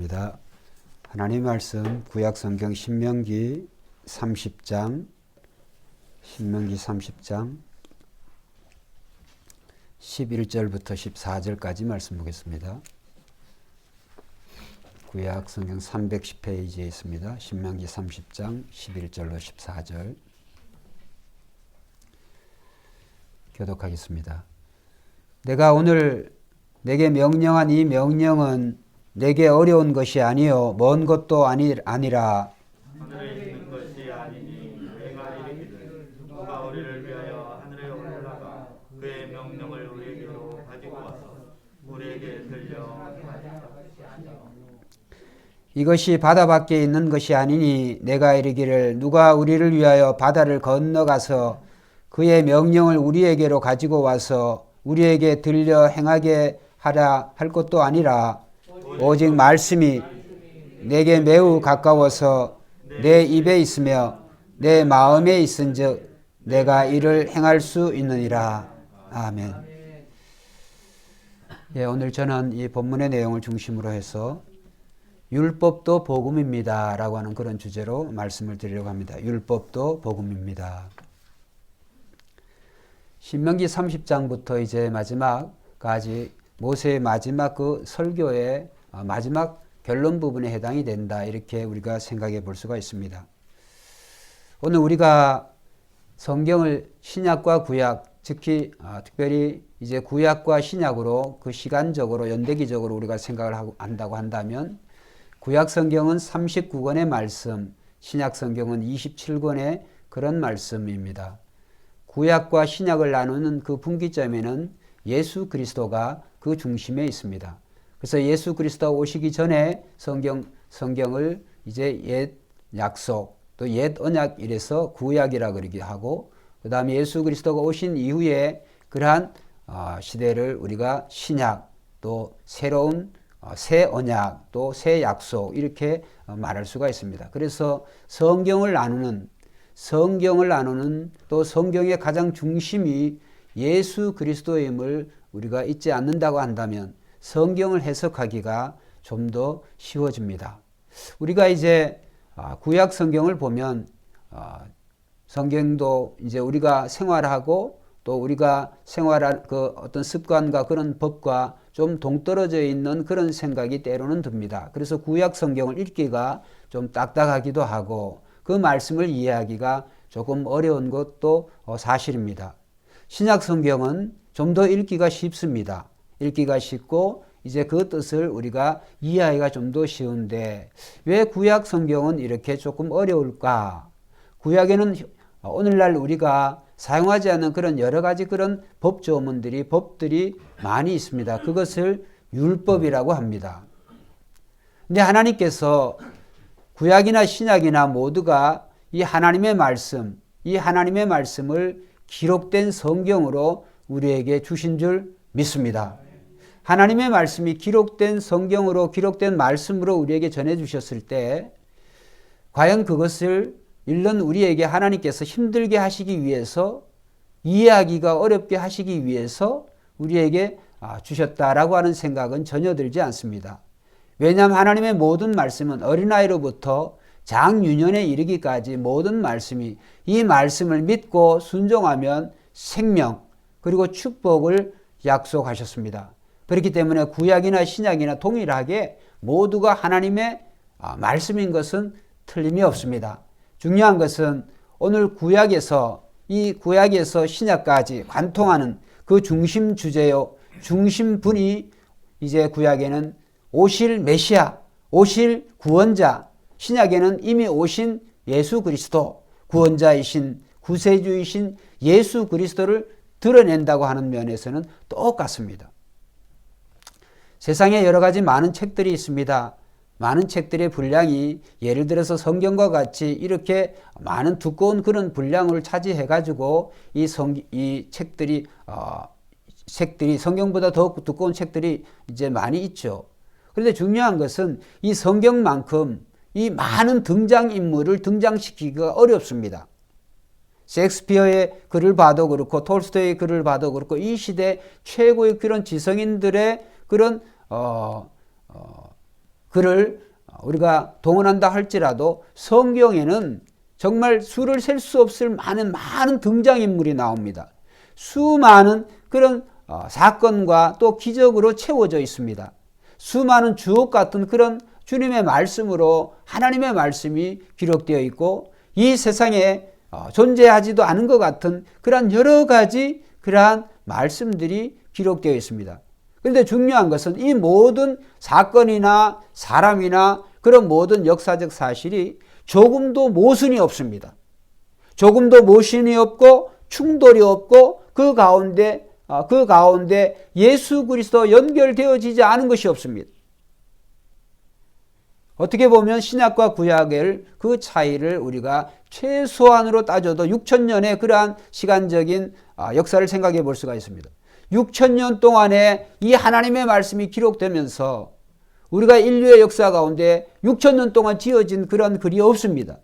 기도하겠습니다. 하나님 말씀 구약성경 신명기 30장 11절부터 14절까지 말씀 보겠습니다. 구약성경 310페이지에 있습니다. 신명기 30장 11절로 14절 교독하겠습니다. 내가 오늘 내게 명령한 이 명령은 내게 어려운 것이 아니요 먼 것도 아니라 하늘에 있는 것이 아니니 내가 이르기를 누가 우리를 위하여 하늘에 올라가 그의 명령을 우리에게로 가지고 와서 우리에게 들려 이것이 바다 밖에 있는 것이 아니니 내가 이르기를 누가 우리를 위하여 바다를 건너가서 그의 명령을 우리에게로 가지고 와서 우리에게 들려 행하게 하라 할 것도 아니라 오직 말씀이 내게 매우 가까워서 내 입에 있으며 내 마음에 있은즉 내가 이를 행할 수 있느니라. 아멘. 예, 오늘 저는 이 본문의 내용을 중심으로 해서 율법도 복음입니다 라고 하는 그런 주제로 말씀을 드리려고 합니다. 율법도 복음입니다. 신명기 30장부터 이제 마지막까지 모세의 마지막 그 설교의 마지막 결론 부분에 해당이 된다. 이렇게 우리가 생각해 볼 수가 있습니다. 오늘 우리가 성경을 신약과 구약, 특별히 이제 구약과 신약으로 그 시간적으로 연대기적으로 우리가 생각을 한다고 한다면 구약 성경은 39권의 말씀, 신약 성경은 27권의 그런 말씀입니다. 구약과 신약을 나누는 그 분기점에는 예수 그리스도가 그 중심에 있습니다. 그래서 예수 그리스도가 오시기 전에 성경을 이제 옛 약속, 또 옛 언약 이래서 구약이라 그러기도 하고, 그 다음에 예수 그리스도가 오신 이후에 그러한 시대를 우리가 신약, 또 새로운 새 언약, 또 새 약속 이렇게 말할 수가 있습니다. 그래서 성경을 나누는 또 성경의 가장 중심이 예수 그리스도임을 우리가 잊지 않는다고 한다면 성경을 해석하기가 좀 더 쉬워집니다. 우리가 이제 구약 성경을 보면 성경도 이제 우리가 생활하고 또 우리가 생활할 그 어떤 습관과 그런 법과 좀 동떨어져 있는 그런 생각이 때로는 듭니다. 그래서 구약 성경을 읽기가 좀 딱딱하기도 하고 그 말씀을 이해하기가 조금 어려운 것도 사실입니다. 신약 성경은 좀 더 읽기가 쉽습니다. 읽기가 쉽고 이제 그 뜻을 우리가 이해하기가 좀 더 쉬운데 왜 구약 성경은 이렇게 조금 어려울까? 구약에는 오늘날 우리가 사용하지 않는 그런 여러 가지 그런 법들이 많이 있습니다. 그것을 율법이라고 합니다. 근데 하나님께서 구약이나 신약이나 모두가 이 하나님의 말씀을 기록된 성경으로 우리에게 주신 줄 믿습니다. 하나님의 말씀이 기록된 성경으로 기록된 말씀으로 우리에게 전해주셨을 때 과연 그것을 읽는 우리에게 하나님께서 힘들게 하시기 위해서 이해하기가 어렵게 하시기 위해서 우리에게 주셨다라고 하는 생각은 전혀 들지 않습니다. 왜냐하면 하나님의 모든 말씀은 어린아이로부터 장유년에 이르기까지 모든 말씀이 이 말씀을 믿고 순종하면 생명 그리고 축복을 약속하셨습니다. 그렇기 때문에 구약이나 신약이나 동일하게 모두가 하나님의 말씀인 것은 틀림이 없습니다. 중요한 것은 오늘 구약에서 신약까지 관통하는 그 중심 주제요, 중심분이 이제 구약에는 오실 메시아, 오실 구원자, 신약에는 이미 오신 예수 그리스도, 구원자이신 구세주이신 예수 그리스도를 드러낸다고 하는 면에서는 똑같습니다. 세상에 여러 가지 많은 책들이 있습니다. 많은 책들의 분량이 예를 들어서 성경과 같이 이렇게 많은 두꺼운 그런 분량을 차지해가지고 이 책들이 성경보다 더 두꺼운 책들이 이제 많이 있죠. 그런데 중요한 것은 이 성경만큼 이 많은 등장인물을 등장시키기가 어렵습니다. 셰익스피어의 글을 봐도 그렇고 톨스토이의 글을 봐도 그렇고 이 시대 최고의 그런 지성인들의 그런 그를 우리가 동원한다 할지라도 성경에는 정말 수를 셀 수 없을 많은 등장인물이 나옵니다. 수많은 그런 사건과 또 기적으로 채워져 있습니다. 수많은 주옥 같은 그런 주님의 말씀으로 하나님의 말씀이 기록되어 있고 이 세상에 존재하지도 않은 것 같은 그러한 여러 가지 그러한 말씀들이 기록되어 있습니다. 그런데 중요한 것은 이 모든 사건이나 사람이나 그런 모든 역사적 사실이 조금도 모순이 없습니다. 조금도 모순이 없고 충돌이 없고 그 가운데 예수 그리스도 연결되어지지 않은 것이 없습니다. 어떻게 보면 신약과 구약의 그 차이를 우리가 최소한으로 따져도 6,000년의 그러한 시간적인 역사를 생각해 볼 수가 있습니다. 6,000년 동안에 이 하나님의 말씀이 기록되면서 우리가 인류의 역사 가운데 6,000년 동안 지어진 그런 글이 없습니다.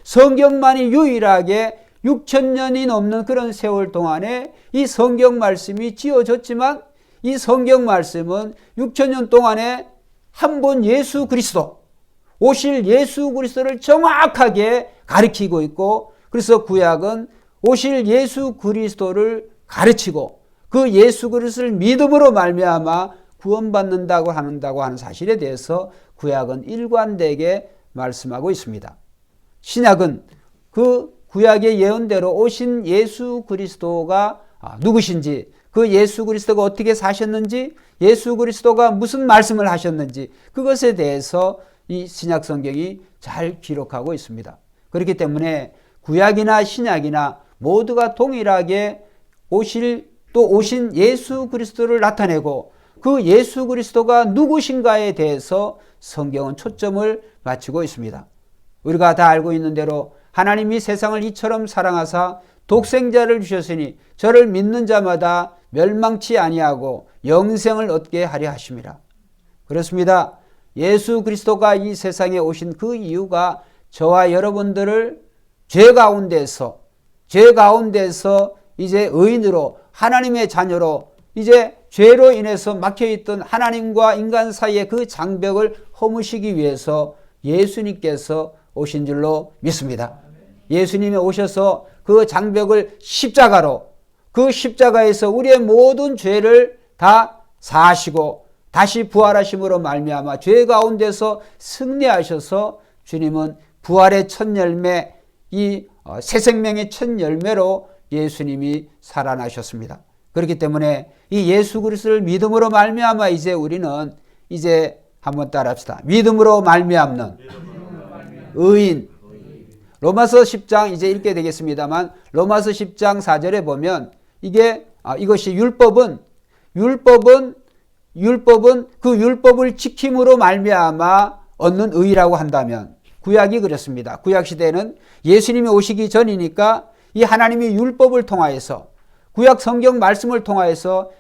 성경만이 유일하게 6,000년이 넘는 그런 세월 동안에 이 성경 말씀이 지어졌지만 이 성경 말씀은 6,000년 동안에 한 분 예수 그리스도 오실 예수 그리스도를 정확하게 가리키고 있고 그래서 구약은 오실 예수 그리스도를 가르치고 그 예수 그리스도를 믿음으로 말미암아 구원받는다고 하는 사실에 대해서 구약은 일관되게 말씀하고 있습니다. 신약은 그 구약의 예언대로 오신 예수 그리스도가 누구신지 그 예수 그리스도가 어떻게 사셨는지 예수 그리스도가 무슨 말씀을 하셨는지 그것에 대해서 이 신약 성경이 잘 기록하고 있습니다. 그렇기 때문에 구약이나 신약이나 모두가 동일하게 오신 예수 그리스도를 나타내고 그 예수 그리스도가 누구신가에 대해서 성경은 초점을 맞추고 있습니다. 우리가 다 알고 있는 대로 하나님이 세상을 이처럼 사랑하사 독생자를 주셨으니 저를 믿는 자마다 멸망치 아니하고 영생을 얻게 하려 하심이라. 그렇습니다. 예수 그리스도가 이 세상에 오신 그 이유가 저와 여러분들을 죄 가운데서 이제 의인으로 하나님의 자녀로 이제 죄로 인해서 막혀있던 하나님과 인간 사이의 그 장벽을 허무시기 위해서 예수님께서 오신 줄로 믿습니다. 예수님이 오셔서 그 장벽을 그 십자가에서 우리의 모든 죄를 다 사하시고 다시 부활하심으로 말미암아 죄 가운데서 승리하셔서 주님은 부활의 첫 열매, 이 새 생명의 첫 열매로 예수님이 살아나셨습니다. 그렇기 때문에 이 예수 그리스도를 믿음으로 말미암아 이제 우리는 이제 한번 따라합시다. 믿음으로 말미암는 의인. 로마서 10장 이제 읽게 되겠습니다만 로마서 10장 4절에 보면 이것이 율법은 그 율법을 지킴으로 말미암아 얻는 의라고 한다면 구약이 그렇습니다. 구약 시대는 예수님이 오시기 전이니까 이 하나님이 율법을 통하여서 구약 성경 말씀을 통하여서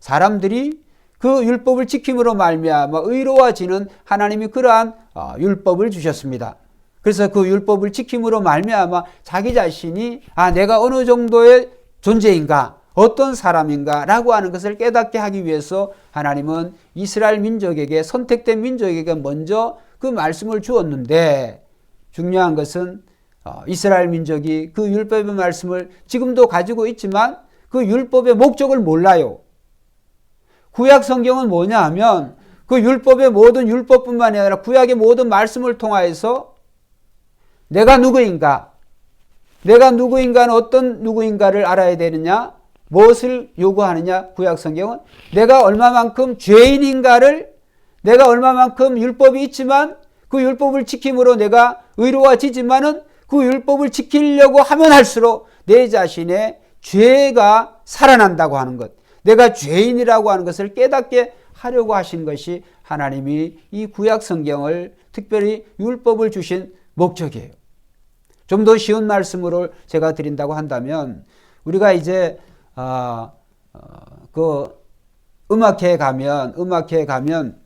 사람들이 그 율법을 지킴으로 말미암아 의로워지는 하나님이 그러한 율법을 주셨습니다. 그래서 그 율법을 지킴으로 말미암아 자기 자신이 내가 어느 정도의 존재인가 어떤 사람인가 라고 하는 것을 깨닫게 하기 위해서 하나님은 이스라엘 민족에게 선택된 민족에게 먼저 그 말씀을 주었는데 중요한 것은 이스라엘 민족이 그 율법의 말씀을 지금도 가지고 있지만 그 율법의 목적을 몰라요. 구약 성경은 뭐냐 하면 그 율법의 모든 율법뿐만 아니라 구약의 모든 말씀을 통하여서 내가 누구인가는 어떤 누구인가를 알아야 되느냐 무엇을 요구하느냐 구약 성경은 내가 얼마만큼 죄인인가를 내가 얼마만큼 율법이 있지만 그 율법을 지킴으로 내가 의로워지지만은 그 율법을 지키려고 하면 할수록 내 자신의 죄가 살아난다고 하는 것 내가 죄인이라고 하는 것을 깨닫게 하려고 하신 것이 하나님이 이 구약 성경을 특별히 율법을 주신 목적이에요. 좀 더 쉬운 말씀으로 제가 드린다고 한다면 우리가 이제 그 음악회에 가면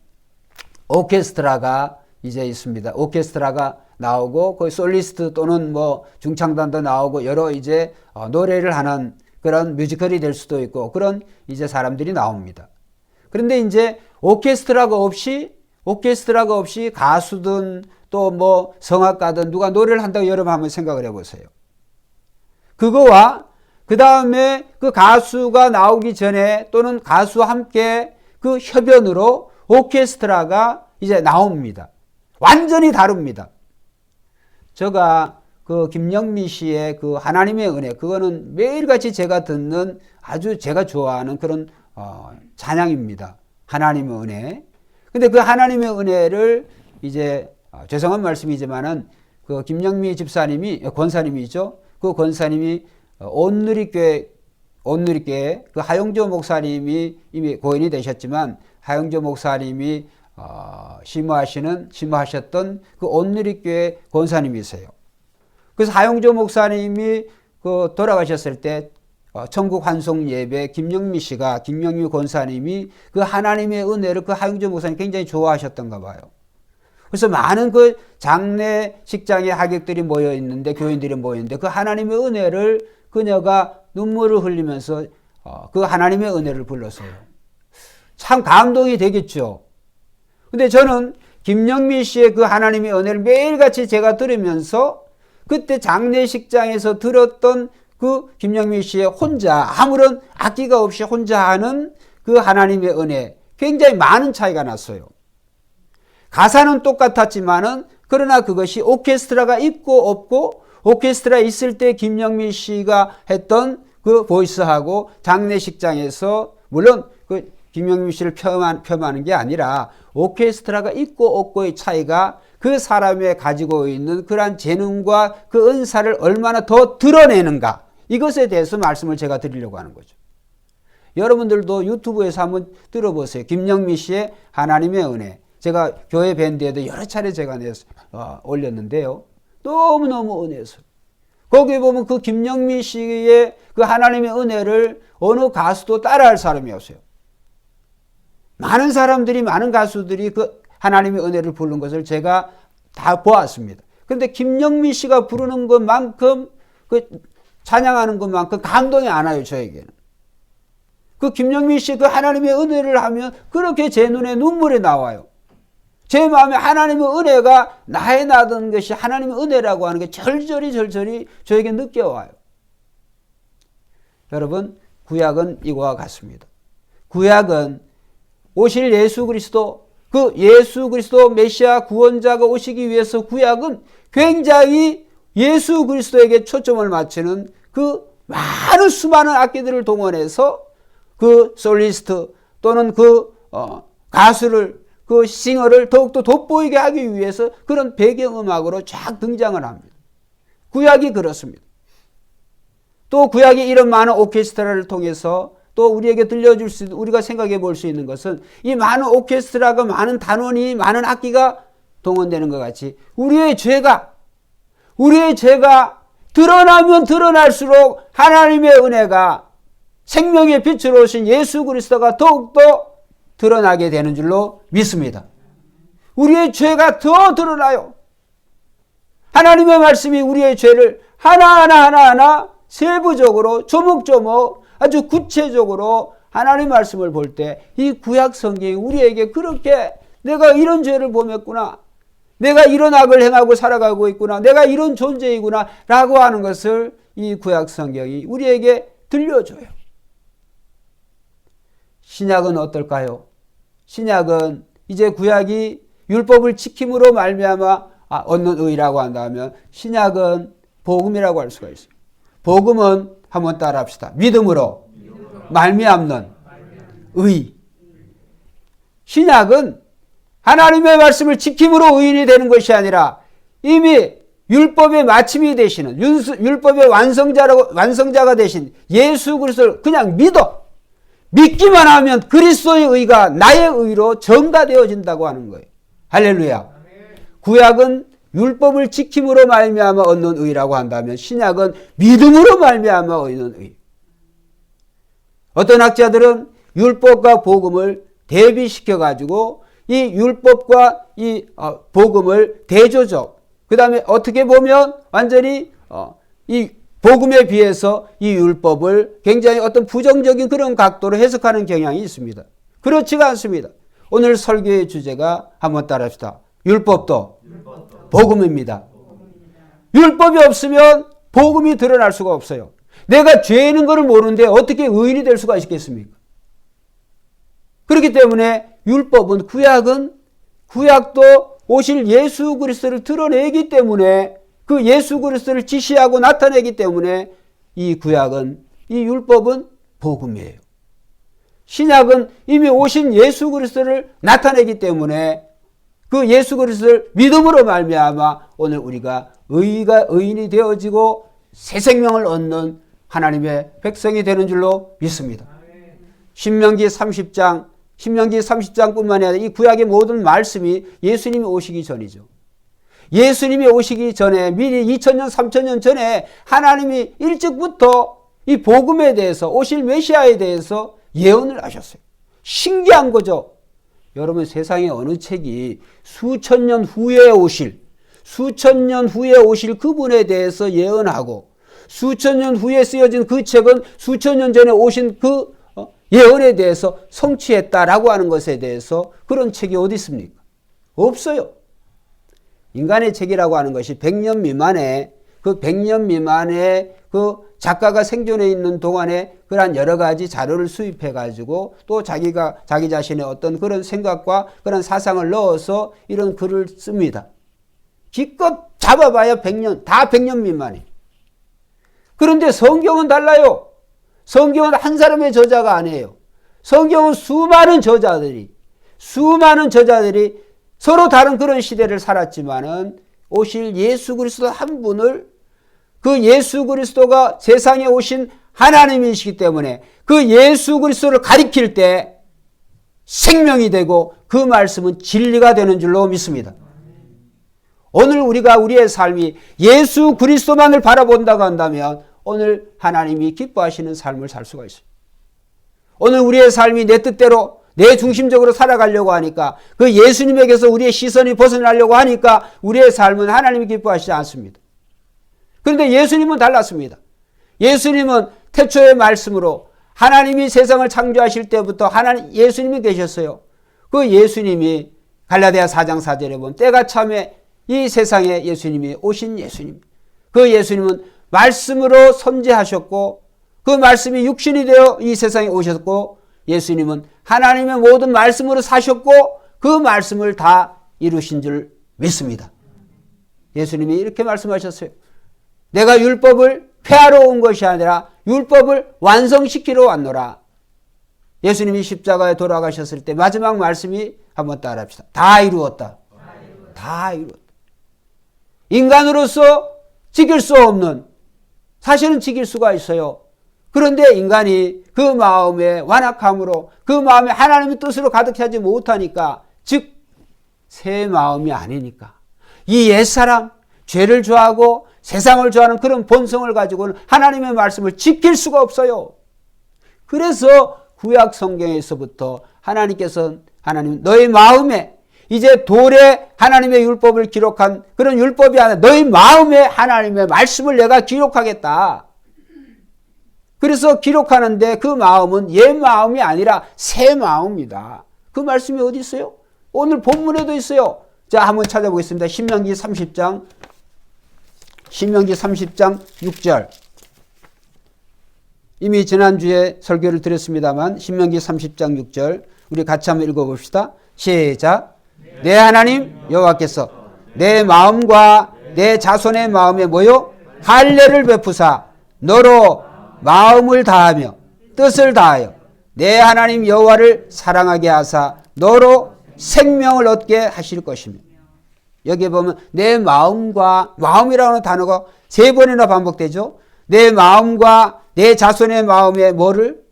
오케스트라가 이제 있습니다. 오케스트라가 나오고 그 솔리스트 또는 뭐 중창단도 나오고 여러 이제 노래를 하는 그런 뮤지컬이 될 수도 있고 그런 이제 사람들이 나옵니다. 그런데 이제 오케스트라가 없이 오케스트라가 없이 가수든 또 뭐 성악가든 누가 노래를 한다고 여러분 한번 생각을 해보세요. 그거와 그 다음에 그 가수가 나오기 전에 또는 가수와 함께 그 협연으로 오케스트라가 이제 나옵니다. 완전히 다릅니다. 제가 그 김영미 씨의 그 하나님의 은혜, 그거는 매일같이 제가 듣는 아주 제가 좋아하는 그런 찬양입니다. 하나님의 은혜. 근데 그 하나님의 은혜를 이제 죄송한 말씀이지만은 그 김영미 집사님이 권사님이죠. 그 권사님이 온누리교회 그 하용조 목사님이 이미 고인이 되셨지만 하용조 목사님이 심호하셨던 그 온누리교회 권사님이세요. 그래서 하용조 목사님이 그 돌아가셨을 때 천국 환송 예배 김영미 권사님이 그 하나님의 은혜를 그 하용조 목사님 굉장히 좋아하셨던가 봐요. 그래서 많은 그 장례식장에 하객들이 모여 있는데 교인들이 모여 있는데 그 하나님의 은혜를 그녀가 눈물을 흘리면서 그 하나님의 은혜를 불렀어요. 참 감동이 되겠죠. 근데 저는 김영미 씨의 그 하나님의 은혜를 매일같이 제가 들으면서 그때 장례식장에서 들었던 그 김영미 씨의 혼자 아무런 악기가 없이 혼자 하는 그 하나님의 은혜 굉장히 많은 차이가 났어요. 가사는 똑같았지만은 그러나 그것이 오케스트라가 있고 없고 오케스트라 있을 때 김영미 씨가 했던 그 보이스하고 장례식장에서 물론 그 김영미 씨를 폄하하는 게 아니라 오케스트라가 있고 없고의 차이가 그 사람의 가지고 있는 그러한 재능과 그 은사를 얼마나 더 드러내는가 이것에 대해서 말씀을 제가 드리려고 하는 거죠. 여러분들도 유튜브에서 한번 들어보세요. 김영미 씨의 하나님의 은혜. 제가 교회 밴드에도 여러 차례 제가 올렸는데요. 너무너무 은혜서. 거기에 보면 그 김영미 씨의 그 하나님의 은혜를 어느 가수도 따라할 사람이 없어요. 많은 가수들이 그 하나님의 은혜를 부른 것을 제가 다 보았습니다. 그런데 김영미 씨가 부르는 것만큼 그 찬양하는 것만큼 감동이 안 와요, 저에게는. 그 김영미 씨 그 하나님의 은혜를 하면 그렇게 제 눈에 눈물이 나와요. 제 마음에 하나님의 은혜가 나에 나던 것이 하나님의 은혜라고 하는 게 절절히 저에게 느껴와요. 여러분, 구약은 이거와 같습니다. 구약은 오실 예수 그리스도, 그 예수 그리스도 메시아 구원자가 오시기 위해서 구약은 굉장히 예수 그리스도에게 초점을 맞추는 그 많은 수많은 악기들을 동원해서 그 솔리스트 또는 그 가수를 그 싱어를 더욱더 돋보이게 하기 위해서 그런 배경음악으로 쫙 등장을 합니다. 구약이 그렇습니다. 또 구약이 이런 많은 오케스트라를 통해서 또 우리에게 들려줄 수 있는, 우리가 생각해 볼 수 있는 것은 이 많은 오케스트라가 많은 단원이 많은 악기가 동원되는 것 같이 우리의 죄가 드러나면 드러날수록 하나님의 은혜가 생명의 빛으로 오신 예수 그리스도가 더욱더 드러나게 되는 줄로 믿습니다. 우리의 죄가 더 드러나요. 하나님의 말씀이 우리의 죄를 하나하나 세부적으로 조목조목 아주 구체적으로 하나님의 말씀을 볼 때 이 구약 성경이 우리에게 그렇게 내가 이런 죄를 범했구나, 내가 이런 악을 행하고 살아가고 있구나, 내가 이런 존재이구나 라고 하는 것을 이 구약 성경이 우리에게 들려줘요. 신약은 어떨까요? 신약은 이제 구약이 율법을 지킴으로 말미암아 얻는 의라고 한다면 신약은 복음이라고 할 수가 있어요. 복음은 한번 따라합시다. 믿음으로 말미암는 의. 신약은 하나님의 말씀을 지킴으로 의인이 되는 것이 아니라 이미 율법의 마침이 되시는 율법의 완성자가 되신 예수 그리스도를 그냥 믿기만 하면 그리스도의 의가 나의 의로 전가되어진다고 하는 거예요. 할렐루야. 구약은 율법을 지킴으로 말미암아 얻는 의라고 한다면 신약은 믿음으로 말미암아 얻는 의. 어떤 학자들은 율법과 복음을 대비시켜 가지고 이 율법과 이 복음을 대조적, 그 다음에 어떻게 보면 완전히 이 복음에 비해서 이 율법을 굉장히 어떤 부정적인 그런 각도로 해석하는 경향이 있습니다. 그렇지가 않습니다. 오늘 설교의 주제가 한번 따라합시다. 율법도 복음입니다. 율법이 없으면 복음이 드러날 수가 없어요. 내가 죄인 것을 모르는데 어떻게 의인이 될 수가 있겠습니까? 그렇기 때문에 율법은 구약도 오실 예수 그리스도를 드러내기 때문에 그 예수 그리스도를 지시하고 나타내기 때문에 이 율법은 복음이에요. 신약은 이미 오신 예수 그리스도를 나타내기 때문에 그 예수 그리스도를 믿음으로 말미암아 오늘 우리가 의인이 되어지고 새 생명을 얻는 하나님의 백성이 되는 줄로 믿습니다. 신명기 30장뿐만이 아니라 이 구약의 모든 말씀이 예수님이 오시기 전이죠. 예수님이 오시기 전에 미리 2000년 3000년 전에 하나님이 일찍부터 이 복음에 대해서 오실 메시아에 대해서 예언을 하셨어요. 신기한 거죠. 여러분 세상에 어느 책이 수천 년 후에 오실 그분에 대해서 예언하고 수천 년 후에 쓰여진 그 책은 수천 년 전에 오신 그 예언에 대해서 성취했다라고 하는 것에 대해서 그런 책이 어디 있습니까? 없어요. 인간의 책이라고 하는 것이 100년 미만의 그 작가가 생존해 있는 동안에 그러한 여러 가지 자료를 수입해 가지고 또 자기 자신의 어떤 그런 생각과 그런 사상을 넣어서 이런 글을 씁니다. 기껏 잡아봐야 100년, 다 100년 미만이에요. 그런데 성경은 달라요. 성경은 한 사람의 저자가 아니에요. 성경은 수많은 저자들이 서로 다른 그런 시대를 살았지만은 오실 예수 그리스도 한 분을 그 예수 그리스도가 세상에 오신 하나님이시기 때문에 그 예수 그리스도를 가리킬 때 생명이 되고 그 말씀은 진리가 되는 줄로 믿습니다. 오늘 우리가 우리의 삶이 예수 그리스도만을 바라본다고 한다면 오늘 하나님이 기뻐하시는 삶을 살 수가 있어요. 오늘 우리의 삶이 내 뜻대로 내 중심적으로 살아가려고 하니까 그 예수님에게서 우리의 시선이 벗어나려고 하니까 우리의 삶은 하나님이 기뻐하시지 않습니다. 그런데 예수님은 달랐습니다. 예수님은 태초의 말씀으로 하나님이 세상을 창조하실 때부터 예수님이 계셨어요. 그 예수님이 갈라디아 4장 4절에 보면 때가 참에 이 세상에 예수님이 오신 예수님. 그 예수님은 말씀으로 선지하셨고 그 말씀이 육신이 되어 이 세상에 오셨고 예수님은 하나님의 모든 말씀으로 사셨고 그 말씀을 다 이루신 줄 믿습니다. 예수님이 이렇게 말씀하셨어요. 내가 율법을 폐하러 온 것이 아니라 율법을 완성시키러 왔노라. 예수님이 십자가에 돌아가셨을 때 마지막 말씀이 한번 따라합시다. 다 이루었다. 다 이루었다. 인간으로서 지킬 수 없는, 사실은 지킬 수가 있어요. 그런데 인간이 그 마음의 완악함으로 그 마음에 하나님의 뜻으로 가득하지 못하니까, 즉 새 마음이 아니니까 이 옛사람, 죄를 좋아하고 세상을 좋아하는 그런 본성을 가지고는 하나님의 말씀을 지킬 수가 없어요. 그래서 구약 성경에서부터 하나님 너희 마음에 이제 돌에 하나님의 율법을 기록한 그런 율법이 아니라 너희 마음에 하나님의 말씀을 내가 기록하겠다. 그래서 기록하는데 그 마음은 옛 마음이 아니라 새 마음이다. 그 말씀이 어디 있어요? 오늘 본문에도 있어요. 자, 한번 찾아보겠습니다. 신명기 30장 6절. 이미 지난주에 설교를 드렸습니다만 신명기 30장 6절 우리 같이 한번 읽어봅시다. 시작. 내 하나님 여호와께서 내 마음과 내 자손의 마음에 뭐요? 할례를 베푸사 너로 마음을 다하며 뜻을 다하여 내 하나님 여호와를 사랑하게 하사 너로 생명을 얻게 하실 것이며. 여기에 보면 내 마음과, 마음이라는 단어가 3번이나 반복되죠. 내 마음과 내 자손의 마음에 뭐를?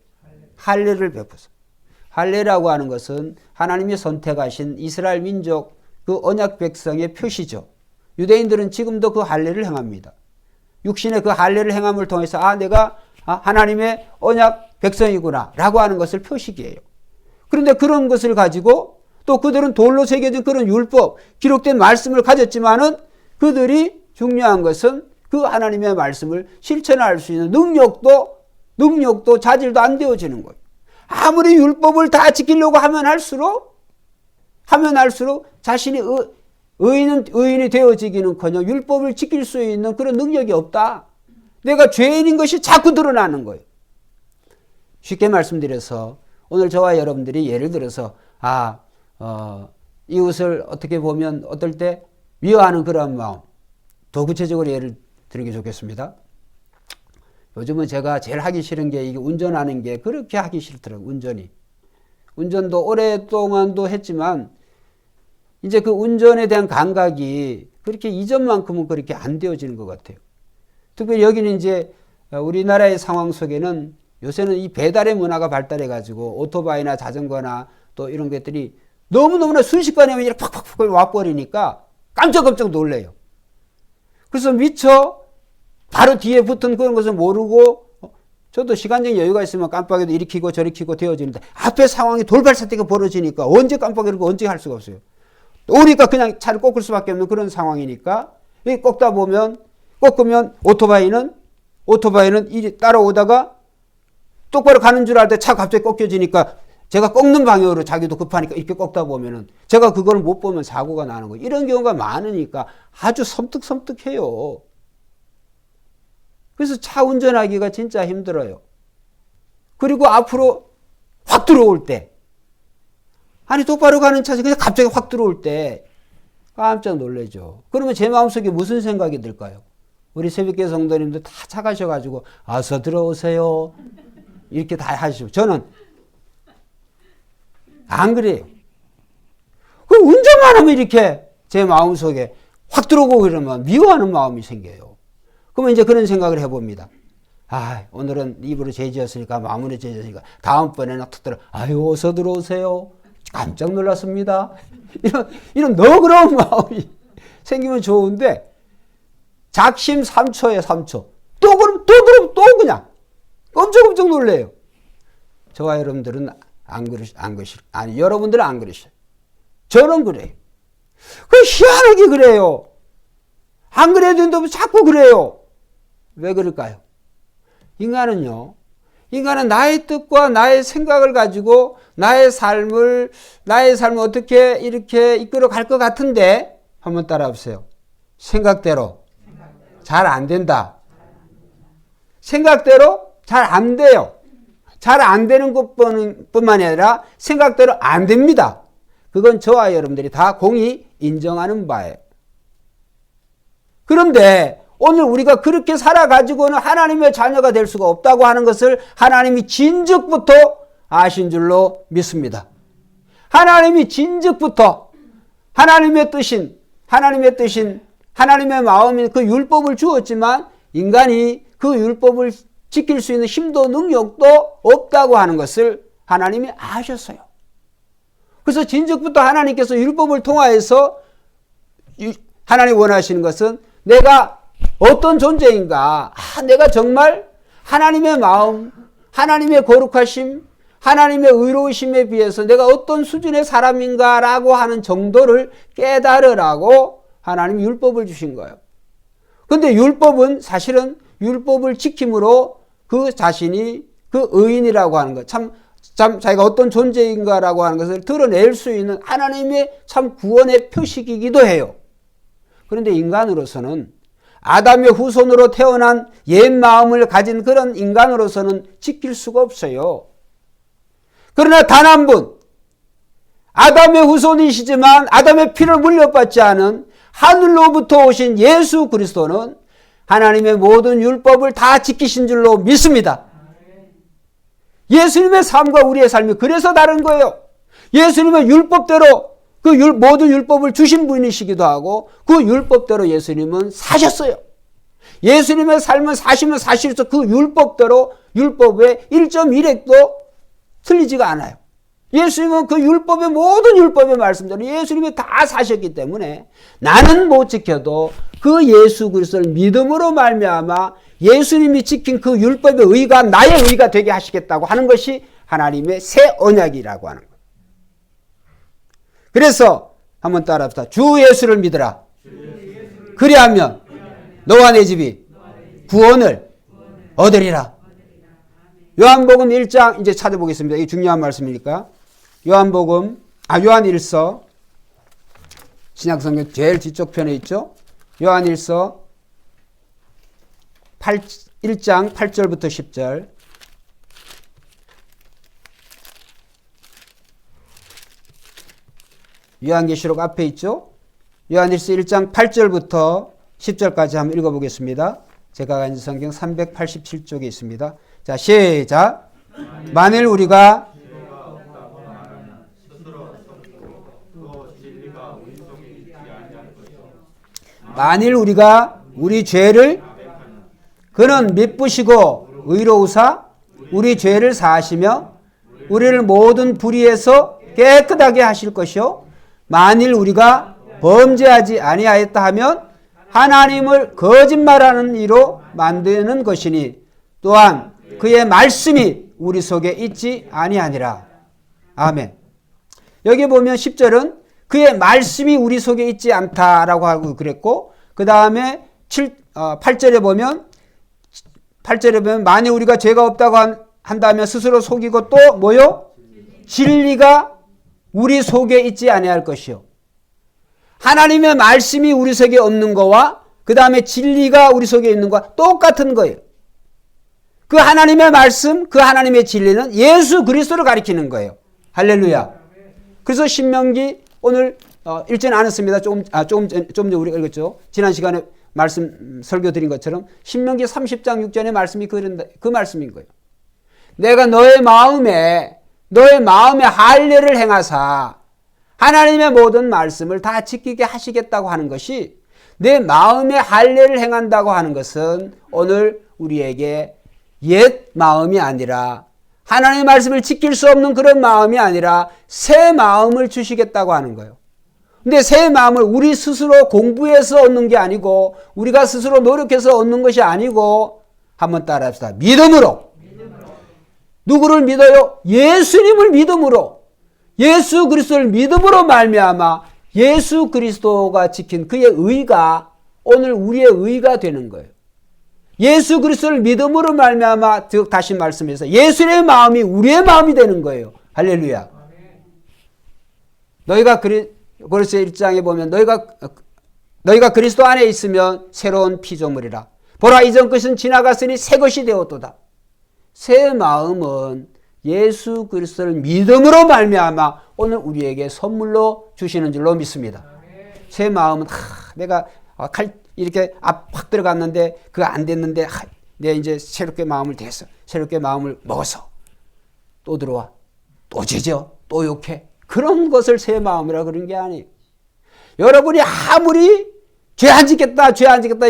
할례를 베푸사. 할례라고 하는 것은 하나님이 선택하신 이스라엘 민족 그 언약 백성의 표시죠. 유대인들은 지금도 그 할례를 행합니다. 육신의 그 할례를 행함을 통해서 내가 하나님의 언약 백성이구나 라고 하는 것을 표시기예요. 그런데 그런 것을 가지고 또 그들은 돌로 새겨진 그런 율법, 기록된 말씀을 가졌지만은 그들이 중요한 것은 그 하나님의 말씀을 실천할 수 있는 능력도 자질도 안 되어지는 거예요. 아무리 율법을 다 지키려고 하면 할수록 하면 할수록 자신이 의인이 되어지기는커녕 율법을 지킬 수 있는 그런 능력이 없다. 내가 죄인인 것이 자꾸 드러나는 거예요. 쉽게 말씀드려서 오늘 저와 여러분들이 예를 들어서 이웃을 어떻게 보면 어떨 때 미워하는 그런 마음, 더 구체적으로 예를 드리기 좋겠습니다. 요즘은 제가 제일 하기 싫은 게 이게 운전하는 게 그렇게 하기 싫더라고요. 운전도 오랫동안도 했지만 이제 그 운전에 대한 감각이 그렇게 이전만큼은 그렇게 안 되어지는 것 같아요. 특별히 여기는 이제 우리나라의 상황 속에는 요새는 이 배달의 문화가 발달해 가지고 오토바이나 자전거나 또 이런 것들이 너무너무나 순식간에 이렇게 팍팍팍 와버리니까 깜짝깜짝 놀래요. 그래서 미처 바로 뒤에 붙은 그런 것을 모르고 저도 시간적 여유가 있으면 깜빡이도 이리 켜고 저리 켜고 되어지는데 앞에 상황이 돌발사태가 벌어지니까 언제 깜빡이고 언제 할 수가 없어요. 오니까 그냥 차를 꺾을 수밖에 없는 그런 상황이니까 꺾으면 오토바이는 이리 따라오다가 똑바로 가는 줄 알 때 차 갑자기 꺾여지니까 제가 꺾는 방향으로 자기도 급하니까 이렇게 꺾다 보면은 제가 그걸 못 보면 사고가 나는 거예요. 이런 경우가 많으니까 아주 섬뜩섬뜩해요. 그래서 차 운전하기가 진짜 힘들어요. 그리고 앞으로 확 들어올 때, 아니 똑바로 가는 차에서 그냥 갑자기 확 들어올 때 깜짝 놀라죠. 그러면 제 마음속에 무슨 생각이 들까요? 우리 새벽교 성도님들 다 차 가셔가지고 어서 들어오세요 이렇게 다 하시죠. 저는 안 그래요. 그 운전만 하면 이렇게 제 마음속에 확 들어오고 그러면 미워하는 마음이 생겨요. 그러면 이제 그런 생각을 해봅니다. 오늘은 입으로 죄지었으니까 마음으로 죄지었으니까 다음번에는 툭 들어 어서 들어오세요. 깜짝 놀랐습니다. 이런 너그러운 마음이 생기면 좋은데 작심 3초에 3초 또 들어오면 또 그냥 깜짝 놀래요. 저와 여러분들은 여러분들은 안 그러셔요. 저는 그래요. 희한하게 그래요. 안 그래야 된다면 자꾸 그래요. 왜 그럴까요? 인간은 나의 뜻과 나의 생각을 가지고 나의 삶을 어떻게 이렇게 이끌어 갈 것 같은데 한번 따라해보세요. 생각대로 잘 안 된다. 생각대로 잘 안 돼요. 잘 안 되는 것뿐만이 아니라 생각대로 안 됩니다. 그건 저와 여러분들이 다 공히 인정하는 바예요. 그런데 오늘 우리가 그렇게 살아가지고는 하나님의 자녀가 될 수가 없다고 하는 것을 하나님이 진즉부터 아신 줄로 믿습니다. 하나님이 진즉부터 하나님의 마음인 그 율법을 주었지만 인간이 그 율법을 지킬 수 있는 힘도 능력도 없다고 하는 것을 하나님이 아셨어요. 그래서 진즉부터 하나님께서 율법을 통하여서 하나님 원하시는 것은 내가 어떤 존재인가? 내가 정말 하나님의 마음, 하나님의 거룩하심, 하나님의 의로우심에 비해서 내가 어떤 수준의 사람인가라고 하는 정도를 깨달으라고 하나님이 율법을 주신 거예요. 그런데 율법은 사실은 율법을 지킴으로 그 자신이 그 의인이라고 하는 것, 참 자기가 어떤 존재인가라고 하는 것을 드러낼 수 있는 하나님의 참 구원의 표식이기도 해요. 그런데 인간으로서는 아담의 후손으로 태어난 옛 마음을 가진 그런 인간으로서는 지킬 수가 없어요. 그러나 단 한 분, 아담의 후손이시지만 아담의 피를 물려받지 않은 하늘로부터 오신 예수 그리스도는 하나님의 모든 율법을 다 지키신 줄로 믿습니다. 예수님의 삶과 우리의 삶이 그래서 다른 거예요. 예수님은 율법대로 모든 율법을 주신 분이시기도 하고 그 율법대로 예수님은 사셨어요. 예수님의 삶은 사시면 사실서 그 율법대로 율법의 1.1획도 틀리지가 않아요. 예수님은 그 율법의 모든 율법의 말씀대로 예수님이 다 사셨기 때문에 나는 못 지켜도 그 예수 그리스도를 믿음으로 말미암아 예수님이 지킨 그 율법의 의가 나의 의가 되게 하시겠다고 하는 것이 하나님의 새 언약이라고 하는 거예요. 그래서 한번 따라합시다. 주 예수를 믿으라. 그리하면 너와 내 집이 구원을 얻으리라. 요한복음 1장 이제 찾아보겠습니다. 이게 중요한 말씀이니까. 요한 1서 신약성경 제일 뒤쪽 편에 있죠. 요한일서 1장 8절부터 10절. 요한계시록 앞에 있죠. 요한일서 1장 8절부터 10절까지 한번 읽어보겠습니다. 제가 가진 성경 387쪽에 있습니다. 자, 시작. 만일 우리가 우리 죄를 그는 미쁘시고 의로우사 우리 죄를 사하시며 우리를 모든 불의에서 깨끗하게 하실 것이요 만일 우리가 범죄하지 아니하였다 하면 하나님을 거짓말하는 이로 만드는 것이니 또한 그의 말씀이 우리 속에 있지 아니하니라. 아멘. 여기 보면 10절은 그의 말씀이 우리 속에 있지 않다라고 하고 그랬고 그 다음에 8절에 보면 만일 우리가 죄가 없다고 한다면 스스로 속이고 또 뭐요? 진리가 우리 속에 있지 아니할 것이요. 하나님의 말씀이 우리 속에 없는 거와 그 다음에 진리가 우리 속에 있는 거와 똑같은 거예요. 그 하나님의 말씀, 그 하나님의 진리는 예수 그리스도를 가리키는 거예요. 할렐루야. 그래서 신명기 오늘 읽지는 않았습니다. 조금 전에 우리가 읽었죠. 지난 시간에 설교 드린 것처럼 신명기 30장 6절의 말씀이 그 말씀인 거예요. 내가 너의 마음에 할례를 행하사 하나님의 모든 말씀을 다 지키게 하시겠다고 하는 것이 내 마음에 할례를 행한다고 하는 것은 오늘 우리에게 옛 마음이 아니라 하나님의 말씀을 지킬 수 없는 그런 마음이 아니라 새 마음을 주시겠다고 하는 거예요. 근데 새 마음을 우리 스스로 공부해서 얻는 게 아니고 우리가 스스로 노력해서 얻는 것이 아니고 한번 따라합시다. 믿음으로. 누구를 믿어요? 예수님을 믿음으로. 예수 그리스도를 믿음으로 말미암아 예수 그리스도가 지킨 그의 의가 오늘 우리의 의가 되는 거예요. 예수 그리스도를 믿음으로 말미암아 즉 다시 말씀해서 예수의 마음이 우리의 마음이 되는 거예요. 할렐루야. 너희가 고린도서 1장에 보면 너희가 그리스도 안에 있으면 새로운 피조물이라. 보라 이전 것은 지나갔으니 새 것이 되었도다. 새 마음은 예수 그리스도를 믿음으로 말미암아 오늘 우리에게 선물로 주시는 줄로 믿습니다. 새 마음은 내가 이렇게 확 들어갔는데 그거 안 됐는데 내가 이제 새롭게 마음을 대서 새롭게 마음을 먹어서 또 들어와 또 죄져 또 욕해 그런 것을 새 마음이라 그런 게 아니에요. 여러분이 아무리 죄 안 짓겠다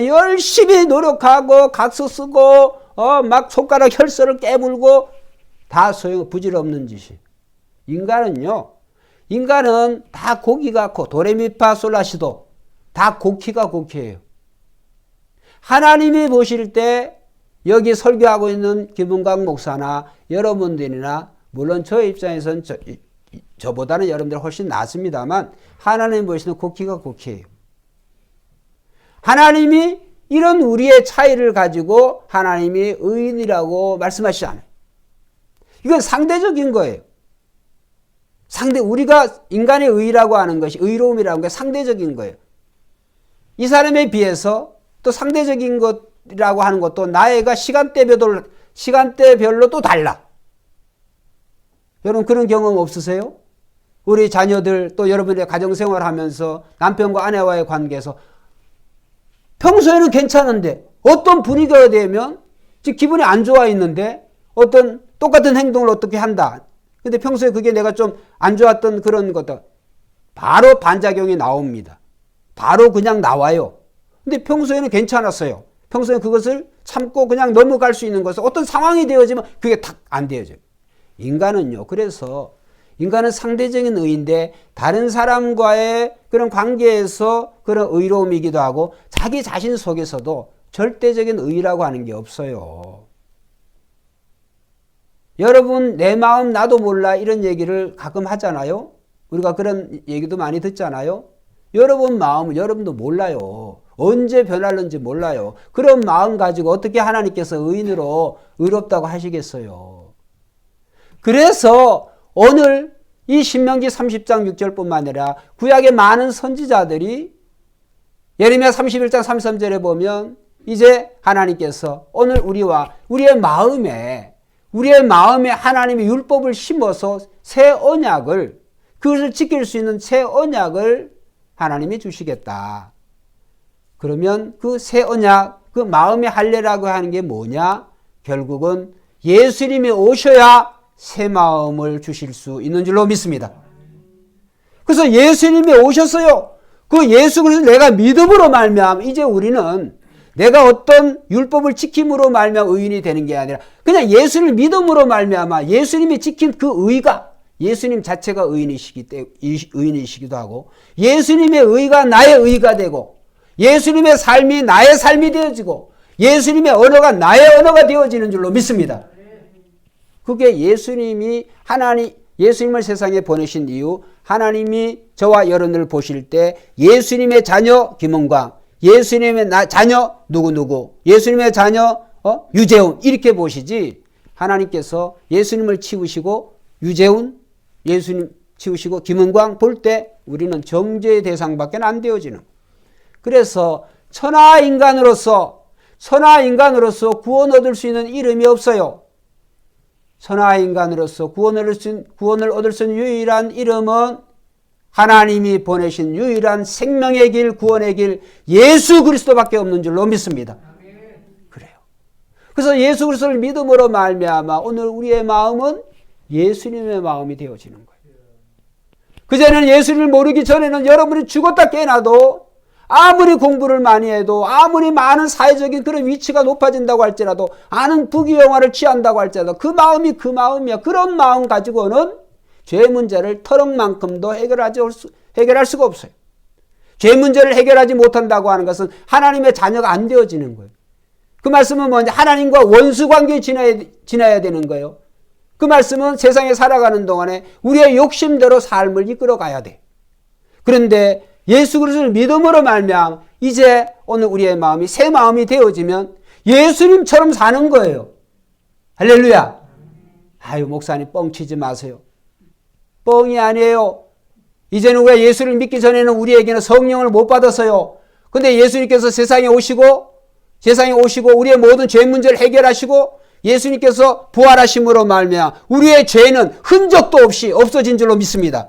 열심히 노력하고 각서 쓰고 막 손가락 혈서를 깨물고 다 부질없는 짓이. 인간은 다 고기가 도레미파솔라시도 다 곡키가 곡키예요. 하나님이 보실 때 여기 설교하고 있는 김은광 목사나 여러분들이나 물론 저의 입장에서는 저보다는 여러분들 훨씬 낫습니다만 하나님 보시는 곡키가 곡키예요. 하나님이 이런 우리의 차이를 가지고 하나님이 의인이라고 말씀하시지 않아요. 이건 상대적인 거예요. 우리가 인간의 의라고 하는 것이 의로움이라는 게 상대적인 거예요. 이 사람에 비해서 또 상대적인 것이라고 하는 것도 나이가 시간대별로 또 달라. 여러분 그런 경험 없으세요? 우리 자녀들 또 여러분의 가정생활 하면서 남편과 아내와의 관계에서 평소에는 괜찮은데 어떤 분위기가 되면 기분이 안 좋아 있는데 어떤 똑같은 행동을 어떻게 한다. 근데 평소에 그게 내가 좀 안 좋았던 그런 것도 바로 반작용이 나옵니다. 바로 그냥 나와요. 근데 평소에는 괜찮았어요. 평소에 그것을 참고 그냥 넘어갈 수 있는 것은 어떤 상황이 되어지면 그게 탁 안 되어져요. 인간은요. 그래서 인간은 상대적인 의인데 다른 사람과의 그런 관계에서 그런 의로움이기도 하고 자기 자신 속에서도 절대적인 의라고 하는 게 없어요. 여러분 내 마음 나도 몰라 이런 얘기를 가끔 하잖아요. 우리가 그런 얘기도 많이 듣잖아요. 여러분 마음은 여러분도 몰라요. 언제 변할는지 몰라요. 그런 마음 가지고 어떻게 하나님께서 의인으로 의롭다고 하시겠어요. 그래서 오늘 이 신명기 30장 6절뿐만 아니라 구약의 많은 선지자들이 예레미야 31장 33절에 보면 이제 하나님께서 오늘 우리의 마음에 하나님의 율법을 심어서 새 언약을, 그것을 지킬 수 있는 새 언약을 하나님이 주시겠다. 그러면 그 새 언약, 그 마음의 할례라고 하는 게 뭐냐? 결국은 예수님이 오셔야 새 마음을 주실 수 있는 줄로 믿습니다. 그래서 예수님이 오셨어요. 그 예수 그리스도 내가 믿음으로 말미암아 이제 우리는 내가 어떤 율법을 지킴으로 말미암아 의인이 되는 게 아니라 그냥 예수를 믿음으로 말미암아 예수님이 지킨 그 의가, 예수님 자체가 의인이시기도 하고 예수님의 의가 나의 의가 되고 예수님의 삶이 나의 삶이 되어지고 예수님의 언어가 나의 언어가 되어지는 줄로 믿습니다. 그게 예수님을 세상에 보내신 이유, 하나님이 저와 여러분을 보실 때 예수님의 자녀 김은광, 예수님의 자녀 누구누구, 예수님의 자녀 유재훈 이렇게 보시지, 하나님께서 예수님을 치우시고 유재훈, 예수님 치우시고 김은광 볼 때 우리는 정죄의 대상밖에 안 되어지는. 그래서 천하 인간으로서 구원 얻을 수 있는 이름이 없어요. 천하 인간으로서 구원을 얻을 수 있는 유일한 이름은 하나님이 보내신 유일한 생명의 길, 구원의 길 예수 그리스도밖에 없는 줄로 믿습니다. 그래요. 그래서 예수 그리스도를 믿음으로 말미암아 오늘 우리의 마음은 예수님의 마음이 되어지는 거예요. 그전에는 예수님을 모르기 전에는 여러분이 죽었다 깨어나도 아무리 공부를 많이 해도 아무리 많은 사회적인 그런 위치가 높아진다고 할지라도 아는 부귀영화를 취한다고 할지라도 그 마음이 그 마음이야. 그런 마음 가지고는 죄 문제를 터럭만큼도 해결할 수가 없어요. 죄 문제를 해결하지 못한다고 하는 것은 하나님의 자녀가 안 되어지는 거예요. 그 말씀은 뭐냐? 하나님과 원수 관계에 지나야 되는 거예요. 그 말씀은 세상에 살아가는 동안에 우리의 욕심대로 삶을 이끌어 가야 돼. 그런데 예수 그리스도를 믿음으로 말미암아 이제 오늘 우리의 마음이 새 마음이 되어지면 예수님처럼 사는 거예요. 할렐루야. 아유 목사님 뻥치지 마세요. 뻥이 아니에요. 이제는 우리가 예수를 믿기 전에는 우리에게는 성령을 못 받았어요. 근데 예수님께서 세상에 오시고 우리의 모든 죄 문제를 해결하시고 예수님께서 부활하심으로 말미암아 우리의 죄는 흔적도 없이 없어진 줄로 믿습니다.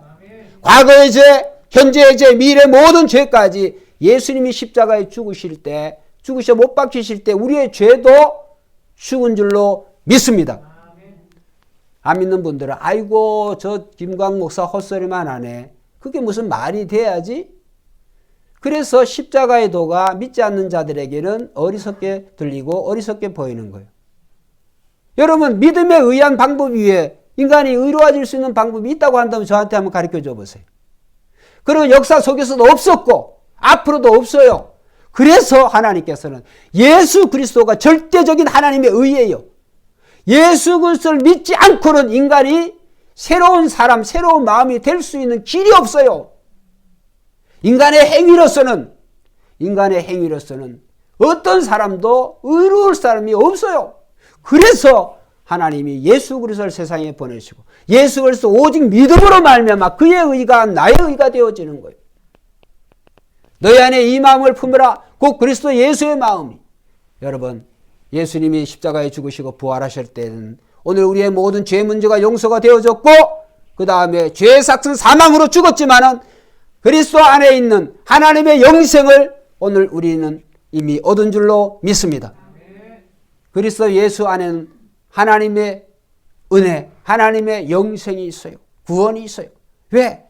과거의 죄, 현재의 죄, 미래의 모든 죄까지 예수님이 십자가에 죽으셔 못 박히실 때 우리의 죄도 죽은 줄로 믿습니다. 안 믿는 분들은 아이고 저 김광 목사 헛소리만 하네. 그게 무슨 말이 돼야지? 그래서 십자가의 도가 믿지 않는 자들에게는 어리석게 들리고 어리석게 보이는 거예요. 여러분 믿음에 의한 방법 위에 인간이 의로워질 수 있는 방법이 있다고 한다면 저한테 한번 가르쳐 줘 보세요. 그리고 역사 속에서도 없었고 앞으로도 없어요. 그래서 하나님께서는 예수 그리스도가 절대적인 하나님의 의예요. 예수 그리스도를 믿지 않고는 인간이 새로운 사람, 새로운 마음이 될 수 있는 길이 없어요. 인간의 행위로서는 어떤 사람도 의로울 사람이 없어요. 그래서 하나님이 예수 그리스도를 세상에 보내시고 예수 그리스도 오직 믿음으로 말미암아 그의 의가 나의 의가 되어지는 거예요. 너희 안에 이 마음을 품으라. 곧 그리스도 예수의 마음이. 여러분 예수님이 십자가에 죽으시고 부활하실 때는 오늘 우리의 모든 죄 문제가 용서가 되어졌고 그 다음에 죄의 삭은 사망으로 죽었지만은 그리스도 안에 있는 하나님의 영생을 오늘 우리는 이미 얻은 줄로 믿습니다. 그리스도 예수 안에는 하나님의 은혜, 하나님의 영생이 있어요. 구원이 있어요. 왜?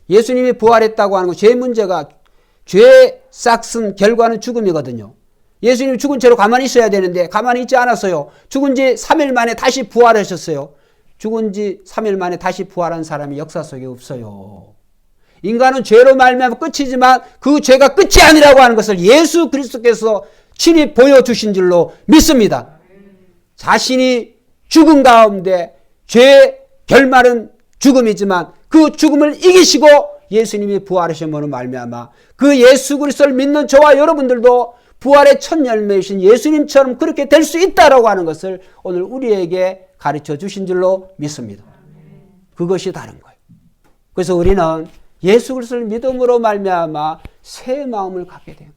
예수님이 부활했다고 하는 거 죄 문제가 죄 싹슨 결과는 죽음이거든요. 예수님이 죽은 채로 가만히 있어야 되는데 가만히 있지 않았어요. 죽은 지 3일 만에 다시 부활하셨어요. 죽은 지 3일 만에 다시 부활한 사람이 역사 속에 없어요. 인간은 죄로 말미암아 끝이지만 그 죄가 끝이 아니라고 하는 것을 예수 그리스도께서 친히 보여주신 줄로 믿습니다. 자신이 죽은 가운데 죄의 결말은 죽음이지만 그 죽음을 이기시고 예수님이 부활하심으로 말미암아 그 예수 그리스도를 믿는 저와 여러분들도 부활의 첫 열매이신 예수님처럼 그렇게 될 수 있다라고 하는 것을 오늘 우리에게 가르쳐 주신 줄로 믿습니다. 그것이 다른 거예요. 그래서 우리는 예수 그리스도를 믿음으로 말미암아 새 마음을 갖게 돼요.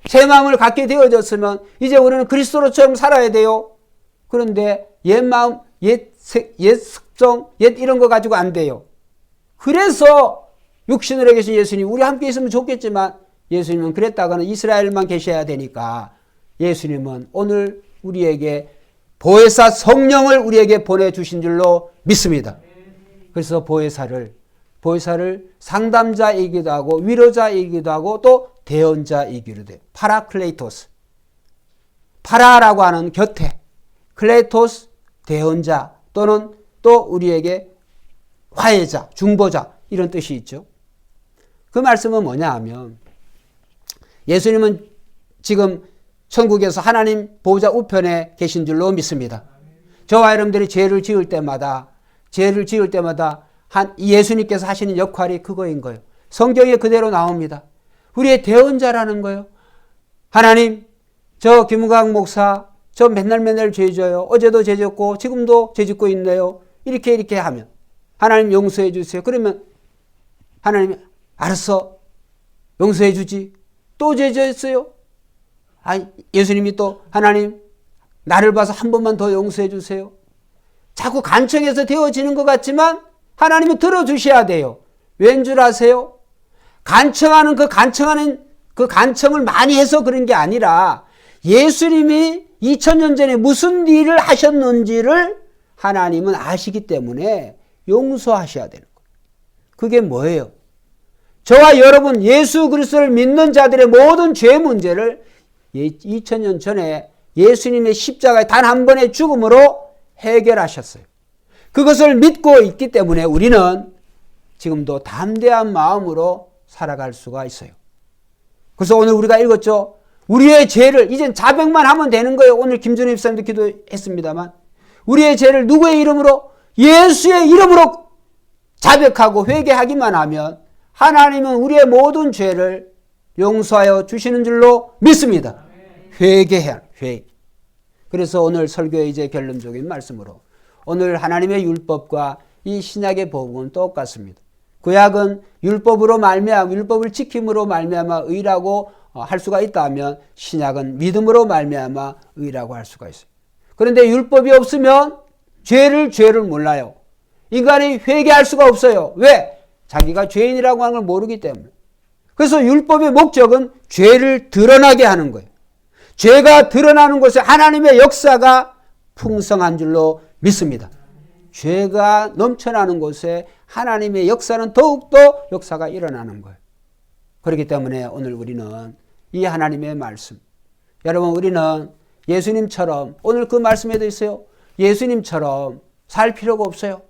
새 마음을 갖게 되어졌으면 이제 우리는 그리스도로처럼 살아야 돼요. 그런데 옛 마음, 옛 습성, 옛 이런 거 가지고 안 돼요. 그래서 육신으로 계신 예수님, 우리 함께 있으면 좋겠지만 예수님은 그랬다가는 이스라엘만 계셔야 되니까 예수님은 오늘 우리에게 보혜사 성령을 우리에게 보내주신 줄로 믿습니다. 그래서 보혜사를 상담자이기도 하고 위로자이기도 하고 또 대언자이기도 돼요. 파라클레이토스. 파라라고 하는 곁에, 클레이토스 대언자 또는 또 우리에게 화해자, 중보자 이런 뜻이 있죠. 그 말씀은 뭐냐 하면 예수님은 지금 천국에서 하나님 보호자 우편에 계신 줄로 믿습니다. 저와 여러분들이 죄를 지을 때마다 예수님께서 하시는 역할이 그거인 거예요. 성경에 그대로 나옵니다. 우리의 대언자라는 거예요. 하나님, 저 김은광 목사, 저 맨날 죄 져요. 어제도 죄 졌고 지금도 죄 짓고 있네요. 이렇게 하면 하나님 용서해 주세요. 그러면 하나님 알았어. 용서해 주지. 또 죄 졌어요. 예수님이 또 하나님 나를 봐서 한 번만 더 용서해 주세요. 자꾸 간청해서 되어지는 것 같지만 하나님은 들어주셔야 돼요. 왠 줄 아세요? 간청하는 그 간청을 많이 해서 그런 게 아니라 예수님이 2000년 전에 무슨 일을 하셨는지를 하나님은 아시기 때문에 용서하셔야 되는 거예요. 그게 뭐예요? 저와 여러분 예수 그리스도를 믿는 자들의 모든 죄 문제를 2000년 전에 예수님의 십자가의 단 한 번의 죽음으로 해결하셨어요. 그것을 믿고 있기 때문에 우리는 지금도 담대한 마음으로 살아갈 수가 있어요. 그래서 오늘 우리가 읽었죠. 우리의 죄를 이젠 자백만 하면 되는 거예요. 오늘 김준희 집사님도 기도했습니다만 우리의 죄를 누구의 이름으로? 예수의 이름으로 자백하고 회개하기만 하면 하나님은 우리의 모든 죄를 용서하여 주시는 줄로 믿습니다. 회개해야 회개. 그래서 오늘 설교의 이제 결론적인 말씀으로 오늘 하나님의 율법과 이 신약의 복음은 똑같습니다. 구약은 율법으로 말미암아 율법을 지킴으로 말미암아 의라고 할 수가 있다면 신약은 믿음으로 말미암아 의라고 할 수가 있어요. 그런데 율법이 없으면 죄를 몰라요. 인간이 회개할 수가 없어요. 왜? 자기가 죄인이라고 하는 걸 모르기 때문에. 그래서 율법의 목적은 죄를 드러나게 하는 거예요. 죄가 드러나는 곳에 하나님의 역사가 풍성한 줄로 믿습니다. 죄가 넘쳐나는 곳에 하나님의 역사는 더욱더 역사가 일어나는 거예요. 그렇기 때문에 오늘 우리는 이 하나님의 말씀, 여러분 우리는 예수님처럼 오늘 그 말씀에도 있어요. 예수님처럼 살 필요가 없어요.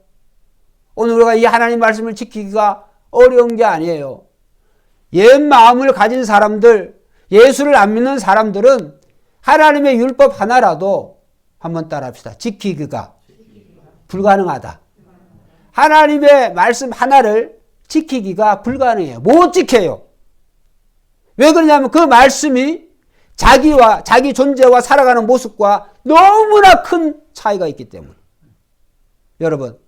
오늘 우리가 이 하나님 말씀을 지키기가 어려운 게 아니에요. 옛 마음을 가진 사람들, 예수를 안 믿는 사람들은 하나님의 율법 하나라도 한번 따라합시다. 지키기가 불가능하다. 하나님의 말씀 하나를 지키기가 불가능해요. 못 지켜요. 왜 그러냐면 그 말씀이 자기 존재와 살아가는 모습과 너무나 큰 차이가 있기 때문에. 여러분,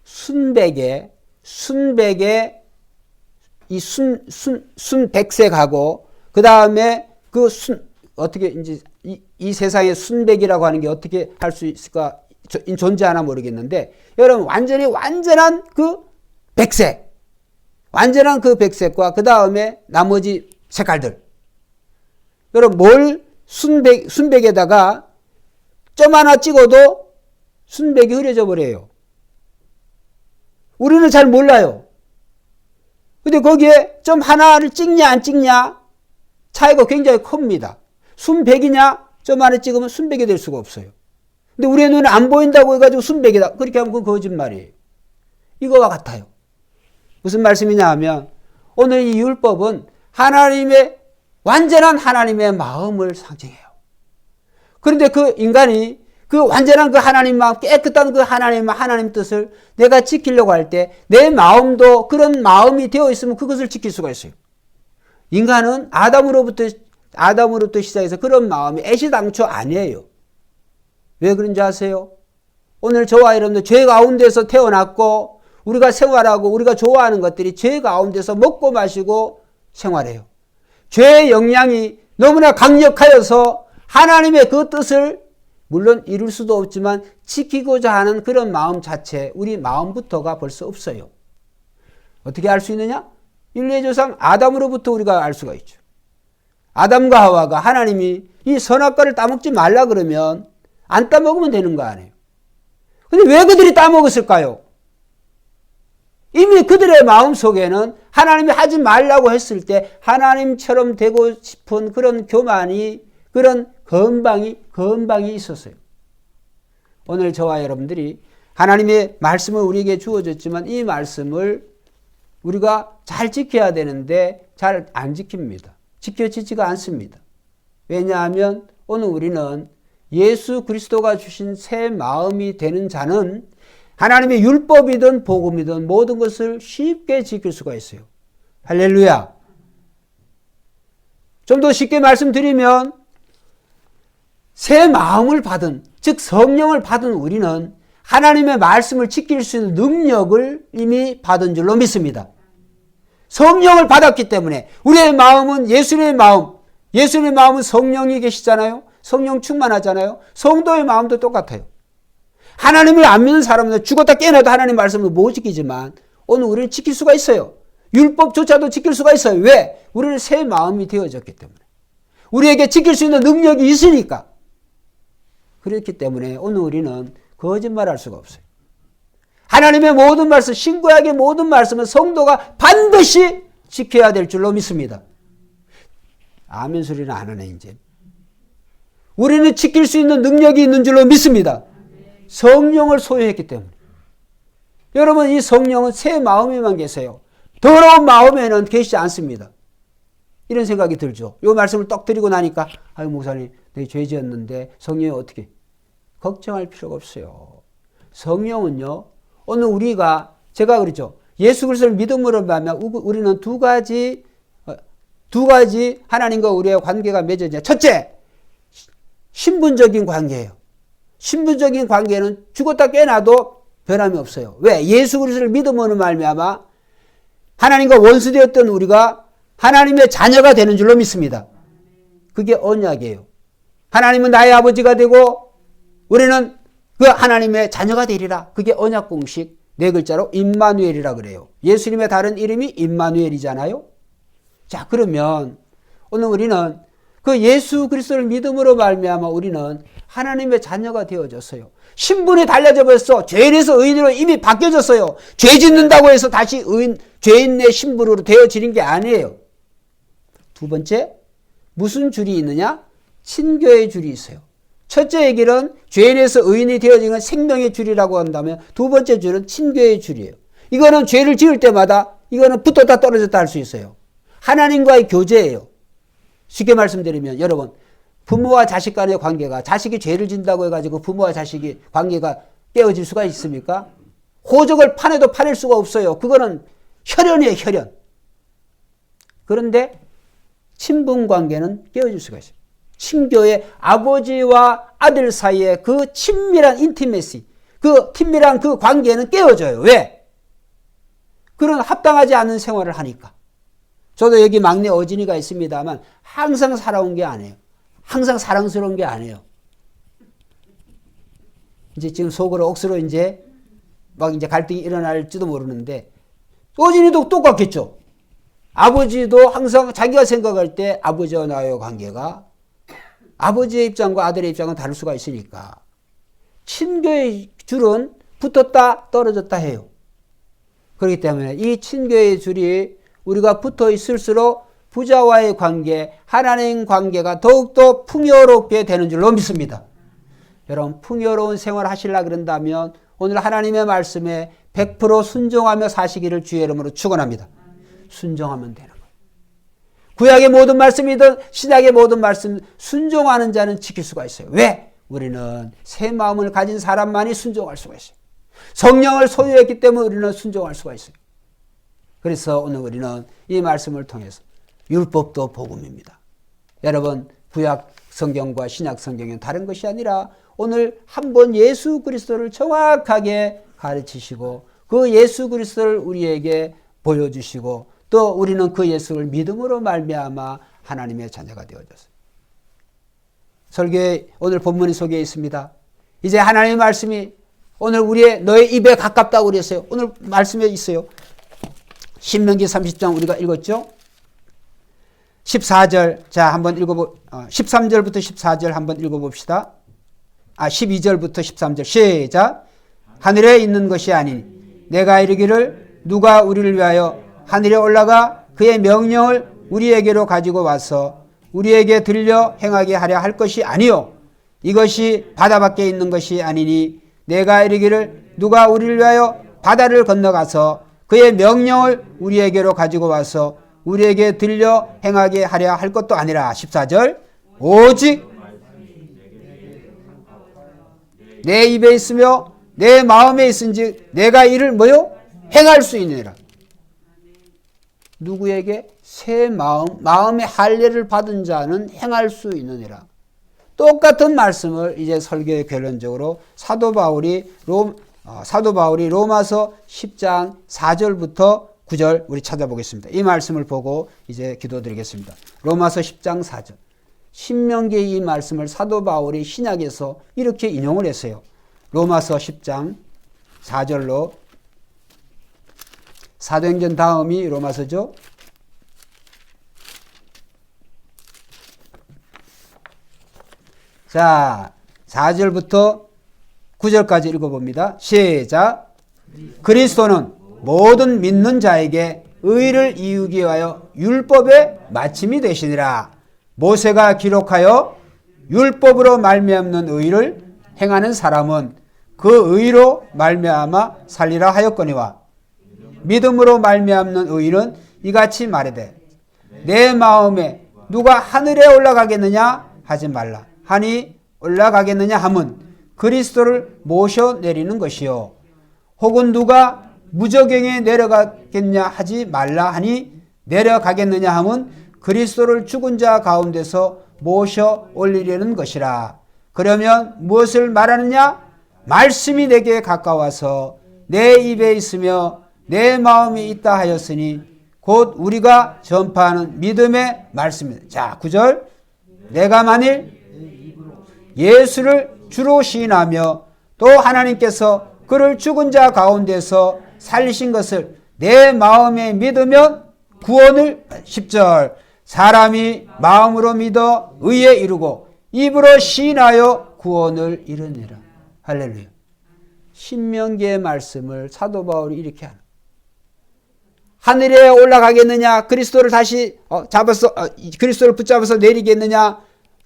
순백에 이 순백색하고 그 다음에 어떻게 이제 이 세상의 순백이라고 하는 게 어떻게 할 수 있을까 존재하나 모르겠는데 여러분 완전한 그 백색, 완전한 그 백색과 그 다음에 나머지 색깔들. 여러분 순백에다가 점 하나 찍어도 순백이 흐려져 버려요. 우리는 잘 몰라요. 근데 거기에 점 하나를 찍냐 안 찍냐 차이가 굉장히 큽니다. 순백이냐 점 하나 찍으면 순백이 될 수가 없어요. 근데 우리의 눈에 안 보인다고 해가지고 순백이다. 그렇게 하면 그건 거짓말이에요. 이거와 같아요. 무슨 말씀이냐 하면 오늘 이 율법은 완전한 하나님의 마음을 상징해요. 그런데 그 인간이 그 완전한 그 하나님 마음, 깨끗한 그 하나님 뜻을 내가 지키려고 할 때 내 마음도 그런 마음이 되어 있으면 그것을 지킬 수가 있어요. 인간은 아담으로부터 시작해서 그런 마음이 애시당초 아니에요. 왜 그런지 아세요? 오늘 저와 여러분들 죄 가운데서 태어났고 우리가 생활하고 우리가 좋아하는 것들이 죄 가운데서 먹고 마시고 생활해요. 죄의 영향이 너무나 강력하여서 하나님의 그 뜻을 물론 이룰 수도 없지만 지키고자 하는 그런 마음 자체, 우리 마음부터가 벌써 없어요. 어떻게 알 수 있느냐? 인류의 조상 아담으로부터 우리가 알 수가 있죠. 아담과 하와가 하나님이 이 선악과를 따먹지 말라 그러면 안 따먹으면 되는 거 아니에요. 근데 왜 그들이 따먹었을까요? 이미 그들의 마음속에는 하나님이 하지 말라고 했을 때 하나님처럼 되고 싶은 그런 교만이, 그런 건방이 있었어요. 오늘 저와 여러분들이 하나님의 말씀을 우리에게 주어졌지만 이 말씀을 우리가 잘 지켜야 되는데 잘 안 지킵니다. 지켜지지가 않습니다. 왜냐하면 오늘 우리는 예수 그리스도가 주신 새 마음이 되는 자는 하나님의 율법이든 복음이든 모든 것을 쉽게 지킬 수가 있어요. 할렐루야. 좀 더 쉽게 말씀드리면 새 마음을 받은, 즉 성령을 받은 우리는 하나님의 말씀을 지킬 수 있는 능력을 이미 받은 줄로 믿습니다. 성령을 받았기 때문에 우리의 마음은 예수님의 마음, 예수님의 마음은 성령이 계시잖아요. 성령 충만하잖아요. 성도의 마음도 똑같아요. 하나님을 안 믿는 사람은 죽었다 깨어나도 하나님 말씀을 못 지키지만 오늘 우리는 지킬 수가 있어요. 율법조차도 지킬 수가 있어요. 왜? 우리는 새 마음이 되어졌기 때문에. 우리에게 지킬 수 있는 능력이 있으니까. 그렇기 때문에 오늘 우리는 거짓말할 수가 없어요. 하나님의 모든 말씀, 신구약의 모든 말씀은 성도가 반드시 지켜야 될 줄로 믿습니다. 아멘 소리는 안 하네 이제. 우리는 지킬 수 있는 능력이 있는 줄로 믿습니다. 성령을 소유했기 때문에. 여러분 이 성령은 새 마음에만 계세요. 더러운 마음에는 계시지 않습니다. 이런 생각이 들죠. 이 말씀을 떡 드리고 나니까 아유 목사님 내 죄 지었는데 성령이 어떻게. 걱정할 필요가 없어요. 성령은요. 오늘 우리가 제가 그랬죠. 예수 그리스도를 믿음으로 말하면 우리는 두 가지 하나님과 우리의 관계가 맺어져요. 첫째, 신분적인 관계예요. 신분적인 관계는 죽었다 깨어나도 변함이 없어요. 왜? 예수 그리스도를 믿음으로 말미암아 하나님과 원수되었던 우리가 하나님의 자녀가 되는 줄로 믿습니다. 그게 언약이에요. 하나님은 나의 아버지가 되고 우리는 그 하나님의 자녀가 되리라. 그게 언약 공식 네 글자로 임마누엘이라 그래요. 예수님의 다른 이름이 임마누엘이잖아요. 자, 그러면 오늘 우리는 그 예수 그리스도를 믿음으로 말미암아 우리는 하나님의 자녀가 되어졌어요. 신분이 달라져 버렸어. 죄인에서 의인으로 이미 바뀌어졌어요. 죄 짓는다고 해서 다시 죄인의 신분으로 되어지는 게 아니에요. 두 번째, 무슨 줄이 있느냐? 친교의 줄이 있어요. 첫째 얘기는 죄인에서 의인이 되어지는 생명의 줄이라고 한다면 두 번째 줄은 친교의 줄이에요. 이거는 죄를 지을 때마다 이거는 붙었다 떨어졌다 할 수 있어요. 하나님과의 교제예요. 쉽게 말씀드리면 여러분 부모와 자식 간의 관계가 자식이 죄를 진다고 해가지고 부모와 자식이 관계가 깨어질 수가 있습니까? 호적을 파내도 파낼 수가 없어요. 그거는 혈연이에요. 혈연. 그런데 친분 관계는 깨어질 수가 있어요. 친교의 아버지와 아들 사이의 그 친밀한 인티메시, 그 친밀한 그 관계는 깨어져요. 왜? 그런 합당하지 않은 생활을 하니까. 저도 여기 막내 어진이가 있습니다만 항상 살아온 게 아니에요. 항상 사랑스러운 게 아니에요. 이제 지금 속으로 억수로 이제 막 이제 갈등이 일어날지도 모르는데 어진이도 똑같겠죠. 아버지도 항상 자기가 생각할 때 아버지와 나의 관계가 아버지의 입장과 아들의 입장은 다를 수가 있으니까 친교의 줄은 붙었다 떨어졌다 해요. 그렇기 때문에 이 친교의 줄이 우리가 붙어 있을수록 부자와의 관계, 하나님 관계가 더욱더 풍요롭게 되는 줄로 믿습니다. 여러분 풍요로운 생활을 하시려고 그런다면 오늘 하나님의 말씀에 100% 순종하며 사시기를 주의 이름으로 축원합니다. 순종하면 되는 거예요. 구약의 모든 말씀이든 신약의 모든 말씀 순종하는 자는 지킬 수가 있어요. 왜? 우리는 새 마음을 가진 사람만이 순종할 수가 있어요. 성령을 소유했기 때문에 우리는 순종할 수가 있어요. 그래서 오늘 우리는 이 말씀을 통해서 율법도 복음입니다. 여러분 구약 성경과 신약 성경은 다른 것이 아니라 오늘 한번 예수 그리스도를 정확하게 가르치시고 그 예수 그리스도를 우리에게 보여주시고 또 우리는 그 예수를 믿음으로 말미암아 하나님의 자녀가 되어졌어요. 설교에 오늘 본문이 소개해 있습니다. 이제 하나님의 말씀이 오늘 너의 입에 가깝다고 그랬어요. 오늘 말씀에 있어요. 신명기 30장 우리가 읽었죠? 14절, 자, 한번 13절부터 14절 한번 읽어봅시다. 12절부터 13절, 시작. 하늘에 있는 것이 아니니 내가 이르기를 누가 우리를 위하여 하늘에 올라가 그의 명령을 우리에게로 가지고 와서 우리에게 들려 행하게 하려 할 것이 아니요 이것이 바다 밖에 있는 것이 아니니 내가 이르기를 누가 우리를 위하여 바다를 건너가서 그의 명령을 우리에게로 가지고 와서 우리에게 들려 행하게 하려 할 것도 아니라 14절 오직 내 입에 있으며 내 마음에 있은즉 내가 이를 뭐요? 행할 수 있느니라. 누구에게? 새 마음의 할례를 받은 자는 행할 수 있느니라. 똑같은 말씀을 이제 설교의 결론적으로 사도 바울이 로마서 10장 4절부터 9절 우리 찾아보겠습니다. 이 말씀을 보고 이제 기도드리겠습니다. 로마서 10장 4절. 신명기의 이 말씀을 사도 바울이 신약에서 이렇게 인용을 했어요. 로마서 10장 4절로 사도행전 다음이 로마서죠. 자, 4절부터 9절까지 읽어봅니다. 시작. 그리스도는 모든 믿는 자에게 의를 이루기 위하여 율법의 마침이 되시니라. 모세가 기록하여 율법으로 말미암는 의를 행하는 사람은 그 의로 말미암아 살리라 하였거니와 믿음으로 말미암는 의는 이같이 말하되 내 마음에 누가 하늘에 올라가겠느냐 하지 말라 하니 올라가겠느냐 함은 그리스도를 모셔내리는 것이요 혹은 누가 무저갱에 내려가겠냐 하지 말라 하니 내려가겠느냐 함은 그리스도를 죽은 자 가운데서 모셔 올리려는 것이라. 그러면 무엇을 말하느냐? 말씀이 내게 가까워서 내 입에 있으며 내 마음이 있다 하였으니 곧 우리가 전파하는 믿음의 말씀입니다. 자, 9절. 내가 만일 예수를 주로 시인하며 또 하나님께서 그를 죽은 자 가운데서 살리신 것을 내 마음에 믿으면 구원을 10절 사람이 마음으로 믿어 의에 이르고 입으로 시인하여 구원을 이루니라. 할렐루야. 신명기의 말씀을 사도 바울이 이렇게 하는 하늘에 올라가겠느냐 그리스도를 다시 그리스도를 붙잡아서 내리겠느냐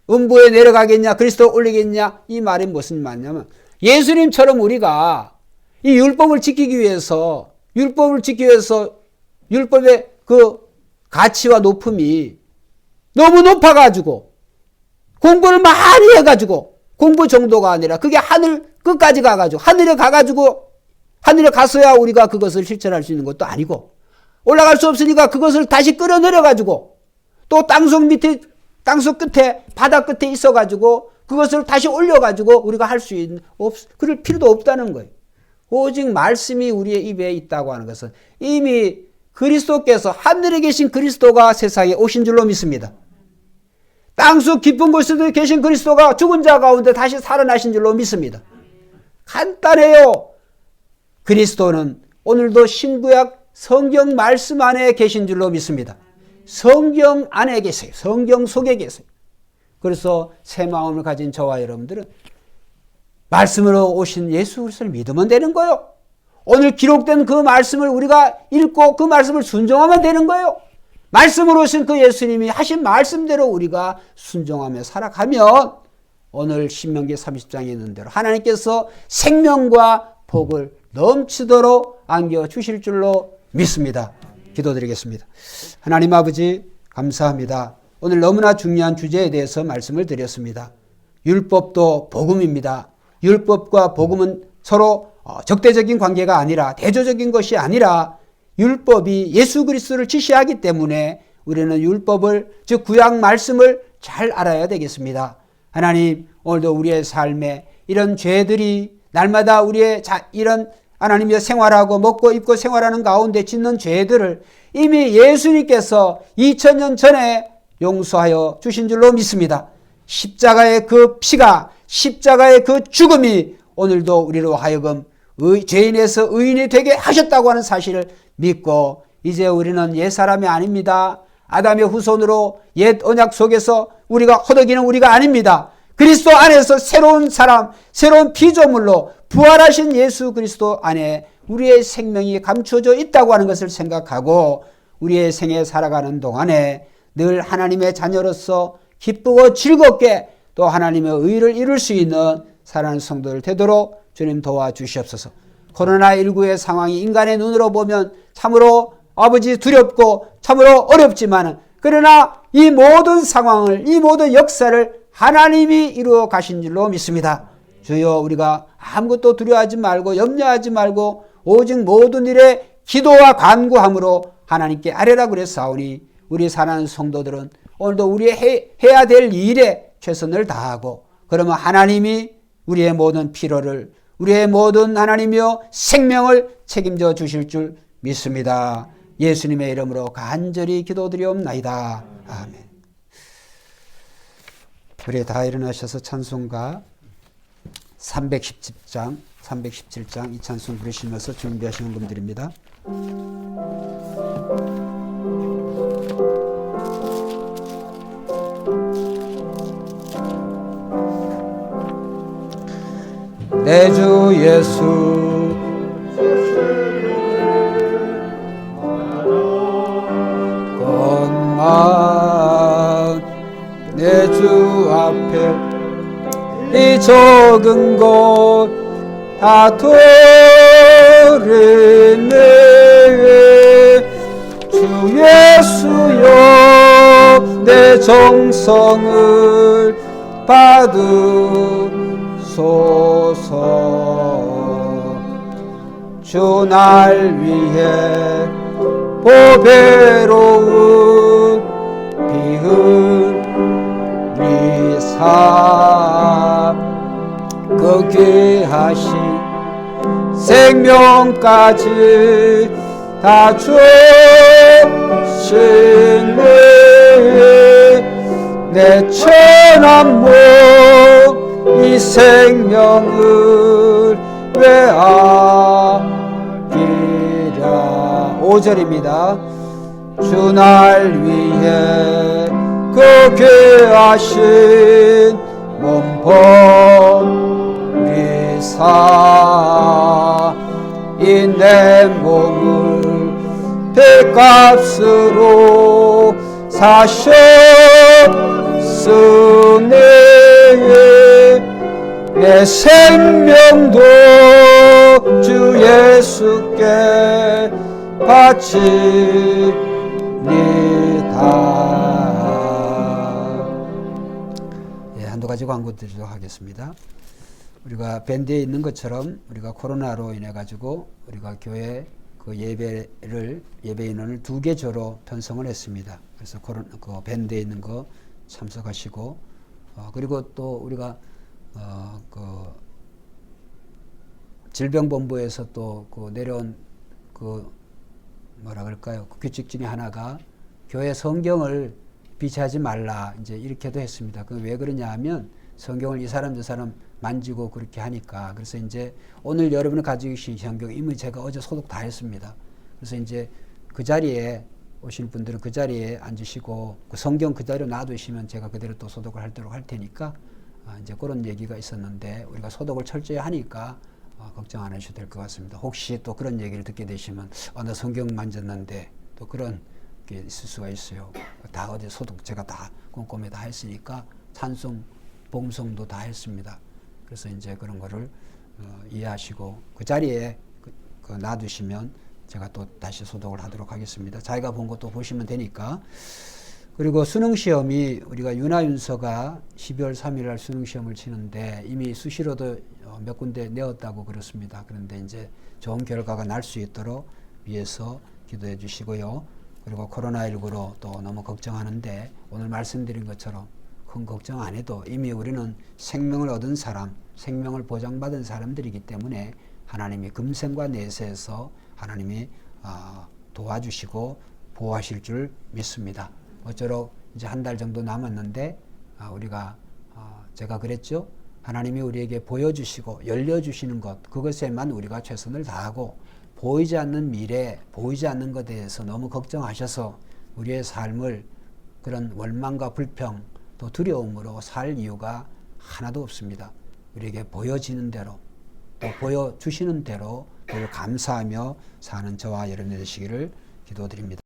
음부에 내려가겠냐 그리스도 올리겠냐 이 말이 무슨 말이냐면 예수님처럼 우리가 이 율법을 지키기 위해서 율법의 그 가치와 높음이 너무 높아가지고 공부를 많이 해가지고 공부 정도가 아니라 그게 하늘 끝까지 가가지고 하늘에 가서야 우리가 그것을 실천할 수 있는 것도 아니고 올라갈 수 없으니까 그것을 다시 끌어내려가지고 또 땅속 끝에 바다 끝에 있어가지고 그것을 다시 올려가지고 우리가 할 수 있는 그럴 필요도 없다는 거예요. 오직 말씀이 우리의 입에 있다고 하는 것은 이미 그리스도께서 하늘에 계신 그리스도가 세상에 오신 줄로 믿습니다. 땅속 깊은 곳에도 계신 그리스도가 죽은 자 가운데 다시 살아나신 줄로 믿습니다. 간단해요. 그리스도는 오늘도 신구약 성경 말씀 안에 계신 줄로 믿습니다. 성경 안에 계세요. 성경 속에 계세요. 그래서 새 마음을 가진 저와 여러분들은 말씀으로 오신 예수 그리스도를 믿으면 되는 거예요. 오늘 기록된 그 말씀을 우리가 읽고 그 말씀을 순종하면 되는 거예요. 말씀으로 오신 그 예수님이 하신 말씀대로 우리가 순종하며 살아가면 오늘 신명기 30장에 있는 대로 하나님께서 생명과 복을 넘치도록 안겨주실 줄로 믿습니다. 기도드리겠습니다. 하나님 아버지 감사합니다. 오늘 너무나 중요한 주제에 대해서 말씀을 드렸습니다. 율법도 복음입니다. 율법과 복음은 서로 적대적인 관계가 아니라 대조적인 것이 아니라 율법이 예수 그리스도를 지시하기 때문에 우리는 율법을 즉 구약 말씀을 잘 알아야 되겠습니다. 하나님, 오늘도 우리의 삶에 이런 죄들이 날마다 우리의 이런 하나님의 생활하고 먹고 입고 생활하는 가운데 짓는 죄들을 이미 예수님께서 2000년 전에 용서하여 주신 줄로 믿습니다. 십자가의 그 피가, 십자가의 그 죽음이 오늘도 우리로 하여금 죄인에서 의인이 되게 하셨다고 하는 사실을 믿고 이제 우리는 옛사람이 아닙니다. 아담의 후손으로 옛 언약 속에서 우리가 허덕이는 우리가 아닙니다. 그리스도 안에서 새로운 사람, 새로운 피조물로 부활하신 예수 그리스도 안에 우리의 생명이 감추어져 있다고 하는 것을 생각하고 우리의 생에 살아가는 동안에 늘 하나님의 자녀로서 기쁘고 즐겁게 또 하나님의 의를 이룰 수 있는 사랑하는 성도들 되도록 주님 도와주시옵소서. 코로나19의 상황이 인간의 눈으로 보면 참으로 아버지 두렵고 참으로 어렵지만 그러나 이 모든 상황을, 이 모든 역사를 하나님이 이루어 가신 줄로 믿습니다. 주여, 우리가 아무것도 두려워하지 말고 염려하지 말고 오직 모든 일에 기도와 간구함으로 하나님께 아뢰라 그랬사오니 우리 사랑하는 성도들은 오늘도 우리의 해야 될 일에 최선을 다하고 그러면 하나님이 우리의 모든 필요를, 우리의 모든 하나님이여 생명을 책임져 주실 줄 믿습니다. 예수님의 이름으로 간절히 기도드리옵나이다. 아멘. 우리 다 일어나셔서 찬송가 317장 이 찬송 부르시면서 준비하시는 분들입니다. 내 주 예수 것만 내 주 앞에 이 적은 것 다 돌리네. 주 예수여 내 정성을 받으소서. 주 날 위해 보배로운 비흘리사 그 귀하신 생명까지 다 주시네. 내 천한 몸 이 생명을 왜아끼랴. 5절입니다. 주 날 위해 그 귀하신 몸 버리사 이 내 몸을 배값으로 사셨으니 내 생명도 주 예수께 바치니다. 한두 가지 광고 드리도록 하겠습니다. 우리가 밴드에 있는 것처럼 우리가 코로나로 인해 가지고 우리가 교회 그 예배 인원을 2개 조로 편성을 했습니다. 그래서 그 밴드에 있는 거 참석하시고 그리고 또 우리가 그 질병본부에서 또 그 내려온 그 뭐라 그럴까요? 그 규칙 중에 하나가 교회 성경을 비치하지 말라 이제 이렇게도 했습니다. 그 왜 그러냐 하면 성경을 이 사람 저 사람 만지고 그렇게 하니까. 그래서 이제 오늘 여러분이 가지고 계신 성경 이미 제가 어제 소독 다 했습니다. 그래서 이제 그 자리에 오신 분들은 그 자리에 앉으시고 그 성경 그 자리에 놔두시면 제가 그대로 또 소독을 하도록 할 테니까 이제 그런 얘기가 있었는데 우리가 소독을 철저히 하니까 걱정 안 하셔도 될 것 같습니다. 혹시 또 그런 얘기를 듣게 되시면 나 성경 만졌는데 또 그런 게 있을 수가 있어요. 다 어제 소독 제가 다 꼼꼼히 다 했으니까 찬송, 봉송도 다 했습니다. 그래서 이제 그런 거를 이해하시고 그 자리에 놔두시면 제가 또 다시 소독을 하도록 하겠습니다. 자기가 본 것도 보시면 되니까. 그리고 수능시험이 우리가 윤하윤서가 12월 3일 날 수능시험을 치는데 이미 수시로도 몇 군데 내었다고 그렇습니다. 그런데 이제 좋은 결과가 날 수 있도록 위해서 기도해 주시고요. 그리고 코로나19로 또 너무 걱정하는데 오늘 말씀드린 것처럼 큰 걱정 안 해도 이미 우리는 생명을 얻은 사람, 생명을 보장받은 사람들이기 때문에 하나님이 금생과 내세에서 하나님이 도와주시고 보호하실 줄 믿습니다. 모쪼록 이제 한 달 정도 남았는데 우리가 제가 그랬죠. 하나님이 우리에게 보여주시고 열려주시는 것, 그것에만 우리가 최선을 다하고 보이지 않는 미래, 보이지 않는 것에 대해서 너무 걱정하셔서 우리의 삶을 그런 원망과 불평 또 두려움으로 살 이유가 하나도 없습니다. 우리에게 보여지는 대로 또 보여주시는 대로 늘 감사하며 사는 저와 여러분이 되시기를 기도드립니다.